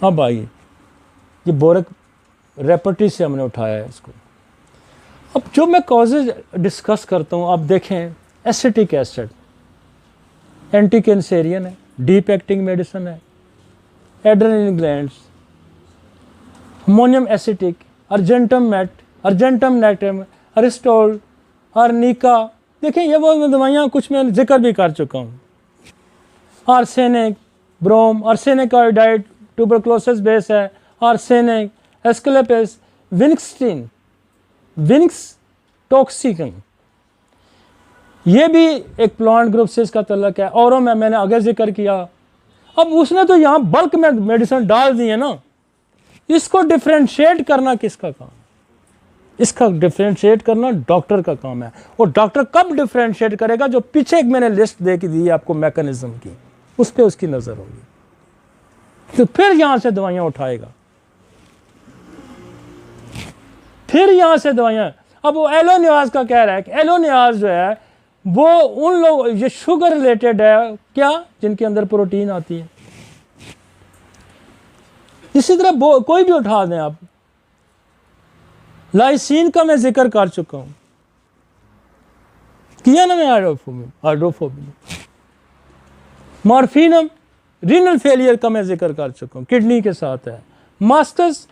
अब आइए, ये बोरक रेपर्टी से हमने उठाया है इसको। अब जो मैं कॉजेज डिस्कस करता हूँ, आप देखें, एसिटिक एसिड एंटी कैंसेरियन है, डीप एक्टिंग मेडिसिन है, adrenaline glands, ammonium acetic, argentum met, argentum nitrum, aristol, arnica. देखिए ये वो दवाइयाँ कुछ मैं जिक्र भी कर चुका हूँ। Arsenic, brom, arsenic iodide tuberculosis base है, आर्सेनिक, एस्क्लेपिस, विन्क्सटीन, विंक्स टॉक्सिकन, ये भी एक प्लांट ग्रुप से इसका तल्लक है। और मैंने आगे जिक्र किया। अब उसने तो यहाँ बल्क में मेडिसिन डाल दी है ना, इसको डिफ्रेंशिएट करना किसका काम? इसका डिफ्रेंशिएट करना डॉक्टर का काम है। और डॉक्टर कब डिफ्रेंशिएट करेगा? जो पीछे एक मैंने लिस्ट दे के दी है आपको मैकेनिज्म की, उस पर उसकी नज़र होगी, तो फिर यहाँ से दवाइयाँ उठाएगा, फिर यहाँ से दवाइयाँ। अब वो एलोनियाज का कह रहा है कि एलोनियाज जो है वो उन लोग, ये शुगर रिलेटेड है क्या, जिनके अंदर प्रोटीन आती है। इसी तरह कोई भी उठा दें आप, लाइसीन का मैं जिक्र कर चुका हूँ, किया ना मैं, हाइड्रोफोबिन, मॉर्फिनम, रीनल फेलियर का मैं जिक्र कर चुका हूँ, किडनी के साथ है, मास्टर्स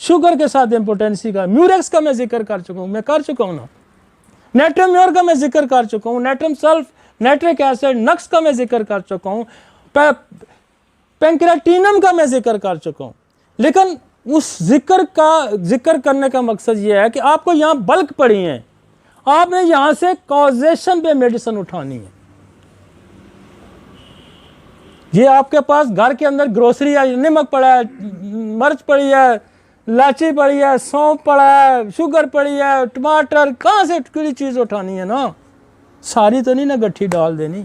शुगर के साथ इम्पोटेंसी का, म्यूरेक्स का मैं जिक्र कर चुका हूँ, मैं कर चुका हूँ ना, नेट्रम्योर का मैं जिक्र कर चुका हूँ, नेट्रम सल्फ, नाइट्रिक एसिड, नक्स का मैं जिक्र कर चुका हूँ, पैंक्रेटिनम का मैं जिक्र कर चुका हूँ। लेकिन उस जिक्र करने का मकसद ये है कि आपको यहाँ बल्क पड़ी है, आपने यहाँ से कॉजेशन पे मेडिसिन उठानी है। ये आपके पास घर के अंदर ग्रोसरी है, नमक पड़ा है, मिर्च पड़ी है, इलायची पड़ी है, सौंफ पड़ा है, शुगर पड़ी है, टमाटर, कहाँ से कोई चीज़ उठानी है ना, सारी तो नहीं ना गट्ठी डाल देनी।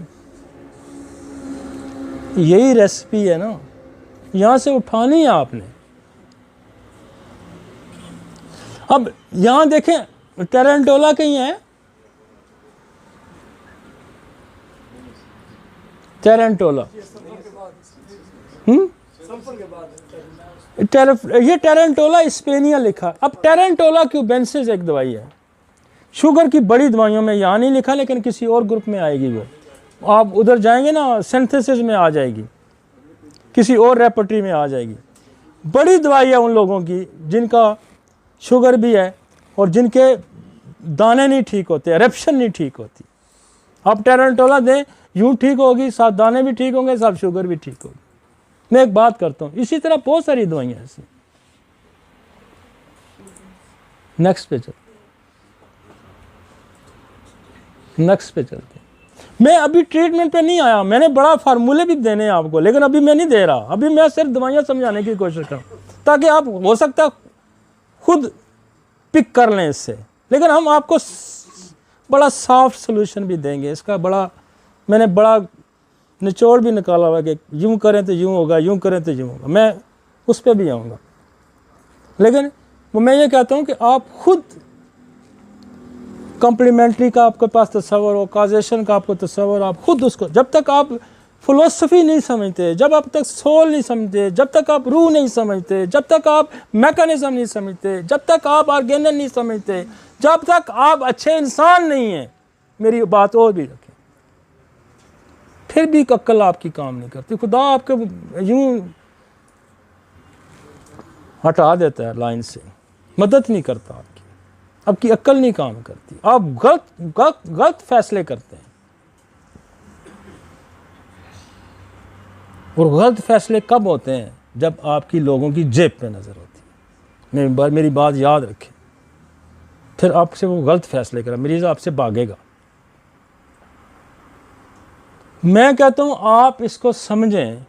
यही रेसिपी है ना, यहाँ से उठानी है आपने। अब यहाँ देखें, टेरेंटोला कहीं है, टेरेंटोला, ये टेरेंटोला स्पेनिया लिखा। अब टेरेंटोला क्यूबेंसिस एक दवाई है, शुगर की बड़ी दवाइयों में यहाँ नहीं लिखा, लेकिन किसी और ग्रुप में आएगी वो, आप उधर जाएंगे ना सिंथेसिस में आ जाएगी, किसी और रेपर्टरी में आ जाएगी। बड़ी दवाई है उन लोगों की जिनका शुगर भी है और जिनके दाने नहीं ठीक होते, एरेप्शन नहीं ठीक होती। आप टेरेंटोला दें, यूँ ठीक होगी, साथ दाने भी ठीक होंगे, साथ शुगर भी ठीक होगी। मैं एक बात करता हूँ, इसी तरह बहुत सारी दवाइयाँ ऐसी। नेक्स्ट पे चलते हैं। मैं अभी ट्रीटमेंट पे नहीं आया, मैंने बड़ा फार्मूले भी देने हैं आपको, लेकिन अभी मैं नहीं दे रहा। अभी मैं सिर्फ दवाइयाँ समझाने की कोशिश कर रहा हूँ, ताकि आप हो सकता है खुद पिक कर लें इससे लेकिन हम आपको बड़ा सॉफ्ट सोल्यूशन भी देंगे। इसका मैंने बड़ा निचोड़ भी निकाला हुआ कि यूं करें तो यूं होगा, यूं करें तो यूं होगा। मैं उस पर भी आऊँगा, लेकिन मैं ये कहता हूँ कि आप खुद कॉम्प्लीमेंट्री का आपके पास तस्वर हो, कॉजेशन का आपको तस्वर, आप खुद उसको, जब तक आप फिलोसफी नहीं समझते, जब आप तक सोल नहीं समझते, जब तक आप रूह नहीं समझते, जब तक आप मैकेनिज्म नहीं समझते, जब तक आप ऑर्गेनल नहीं समझते, जब तक आप अच्छे इंसान नहीं हैं, मेरी बात और भी रखें, फिर भी अक्ल आपकी काम नहीं करती। खुदा आपके यूं हटा देता है लाइन से, मदद नहीं करता आपकी, आपकी अक्ल नहीं काम करती, आप गलत फैसले करते हैं। और गलत फैसले कब होते हैं? जब आपकी लोगों की जेब पे नज़र होती है। मेरी बात याद रखें, फिर आपसे वो गलत फैसले करेगा, मरीज़ आपसे भागेगा। मैं कहता हूँ आप इसको समझें,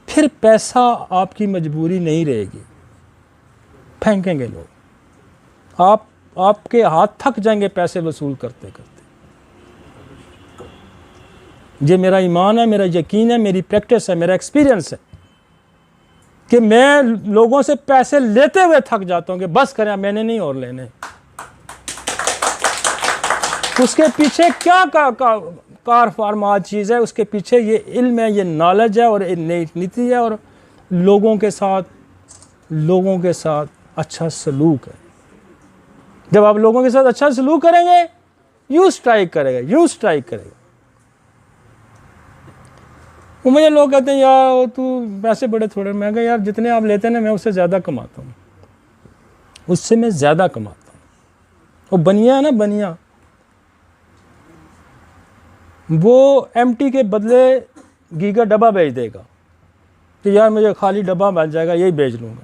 फिर पैसा आपकी मजबूरी नहीं रहेगी। फेंकेंगे लोग, आपके हाथ थक जाएंगे पैसे वसूल करते करते। ये मेरा ईमान है, मेरा यकीन है, मेरी प्रैक्टिस है, मेरा एक्सपीरियंस है कि मैं लोगों से पैसे लेते हुए थक जाता हूँ कि बस करें, मैंने नहीं और लेने। उसके पीछे क्या कार फार्मात चीज़ है, उसके पीछे ये इल्म है, ये नॉलेज है और नीति है और लोगों के साथ अच्छा सलूक है। जब आप लोगों के साथ अच्छा सलूक करेंगे, यूँ स्ट्राइक करेगा। वो मुझे लोग कहते हैं यार तू पैसे बड़े थोड़े, मैं कहा यार जितने आप लेते हैं ना, मैं उससे ज़्यादा कमाता हूँ, उससे मैं ज़्यादा कमाता हूँ। वो बनिया है ना, बनिया, वो एमटी के बदले घी का डब्बा बेच देगा कि यार मुझे खाली डब्बा मिल जाएगा, यही बेच लूँगा।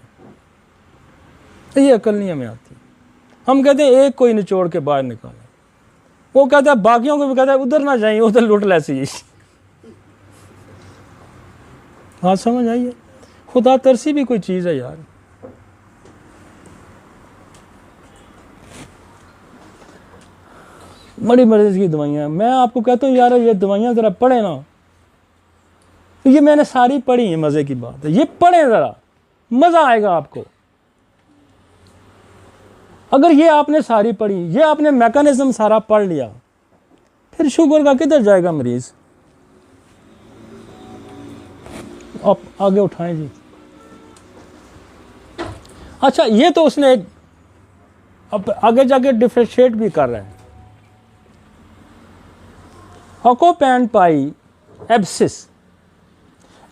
ये अकल नहीं हमें आती। हम कहते हैं एक कोई निचोड़ के बाहर निकालें, वो कहता है बाकियों को भी कहता है उधर ना जाइए, उधर लूट ले। हाँ समझ आइए, खुदा तरसी भी कोई चीज़ है यार। बड़ी मर्ज़ी की दवाइयाँ, मैं आपको कहता हूँ यार ये दवाइयाँ ज़रा पढ़े ना, तो ये मैंने सारी पढ़ी हैं, मज़े की बात है, ये पढ़ें ज़रा, मज़ा आएगा आपको। अगर ये आपने सारी पढ़ी, ये आपने मैकेनिज्म सारा पढ़ लिया, फिर शुगर का किधर जाएगा मरीज़? आप आगे उठाएं जी। अच्छा, ये तो उसने अब आगे जाके डिफरेंशिएट भी कर रहा है। अकोपैन पाई एब्सिस,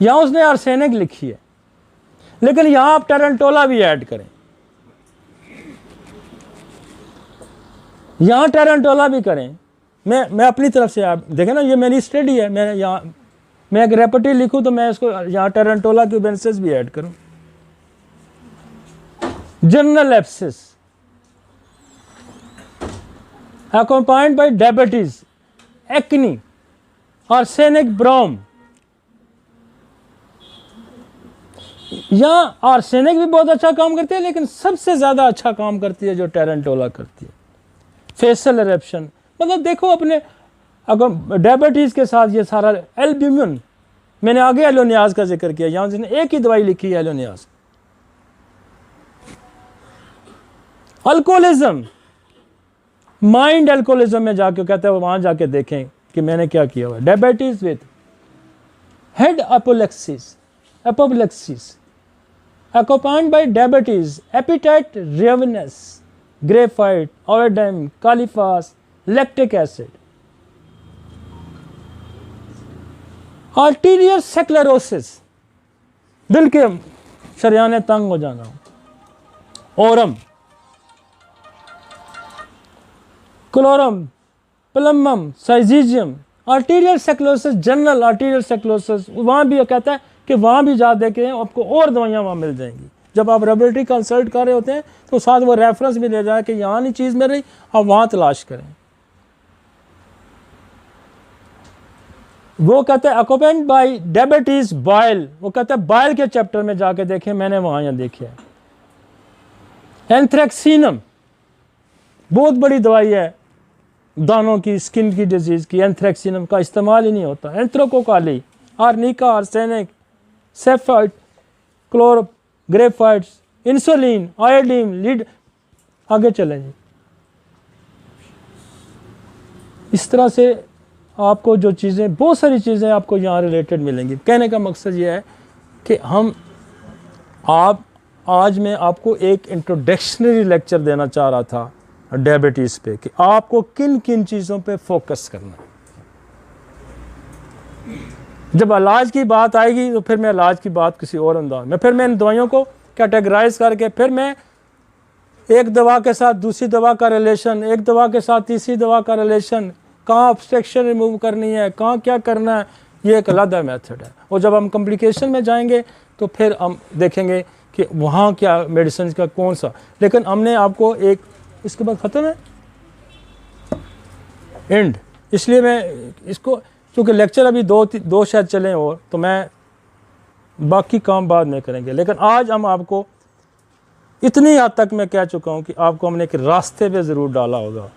यहां उसने आर्सेनिक लिखी है, लेकिन यहां आप टेरेंटोला भी ऐड करें, यहां टेरेंटोला भी करें। मैं अपनी तरफ से, आप देखें ना, ये मेरी स्टडी है। मैं एक रेपटी लिखूं तो मैं इसको यहाँ टेरेंटोला क्यूबेंसिस भी ऐड करूं। General abscess accompanied by diabetes, acne, arsenic ब्रोम। यहाँ आर्सेनिक भी बहुत अच्छा काम करती है, लेकिन सबसे ज़्यादा अच्छा काम करती है जो टेरेंटोला करती है, फेशियल एरप्शन। मतलब देखो, अपने अगर डायबिटीज़ के साथ ये सारा एल्ब्यूमिन, मैंने आगे एलोनियाज का जिक्र किया, यहाँ जिसने एक ही दवाई लिखी है एलोनियाज। अल्कोहलिज्म, माइंड अल्कोहलिज्म में जाके कहते हैं, वहाँ जाके देखें कि मैंने क्या किया हुआ। Diabetes with head apoplexy accompanied by diabetes, appetite, ravenous, graphite, ovidem, caliphas, lactic acid, arterial sclerosis, दिल के शरियाने तंग हो जाना, aurum, chlorum, plumbum, syzygium, arterial sclerosis, general arterial sclerosis, वहाँ भी कहता है कि वहाँ भी जा देखें, आपको और दवाइयाँ वहाँ मिल जाएंगी। जब आप लेबोरेटरी कंसल्ट कर रहे होते हैं तो साथ वो रेफरेंस भी ले जाए कि यहाँ नहीं चीज़ मिल रही, आप वहाँ तलाश करें। वो कहते हैं अकोपेंड बाय डायबिटीज बाइल, वो कहते हैं बाइल के चैप्टर में जाके देखें, मैंने वहाँ यहाँ देखे। एंथ्रेक्सीनम, बहुत बड़ी दवाई है दानों की, स्किन की डिजीज़ की, एंथ्रेक्सिनम का इस्तेमाल ही नहीं होता। एंथ्रोकोकाली, आर्निका, आर्सेनिक, सेफाइट, chlor, graphites, insulin, iodine, lead, आगे चलें जी। इस तरह से आपको जो चीज़ें, बहुत सारी चीज़ें आपको यहाँ रिलेटेड मिलेंगी। कहने का मकसद ये है कि आज मैं आपको एक इंट्रोडक्शनरी लेक्चर देना चाह रहा था डायबिटीज़ पे, कि आपको किन किन चीज़ों पे फोकस करना है। जब इलाज की बात आएगी तो फिर मैं इलाज की बात किसी और अंदाज में, फिर मैं इन दवाइयों को कैटेगराइज करके, फिर मैं एक दवा के साथ दूसरी दवा का रिलेशन, एक दवा के साथ तीसरी दवा का रिलेशन, कहाँ ऑब्स्ट्रक्शन रिमूव करनी है, कहाँ क्या करना है, ये एक अलग मेथड है। और जब हम कॉम्प्लिकेशन में जाएंगे तो फिर हम देखेंगे कि वहाँ क्या मेडिसिन का कौन सा। लेकिन हमने आपको एक, इसके बाद ख़त्म है एंड, इसलिए मैं इसको, क्योंकि लेक्चर अभी दो शायद चलें और, तो मैं बाकी काम बाद में करेंगे। लेकिन आज हम आपको इतनी हद तक मैं कह चुका हूँ कि आपको हमने एक रास्ते पे ज़रूर डाला होगा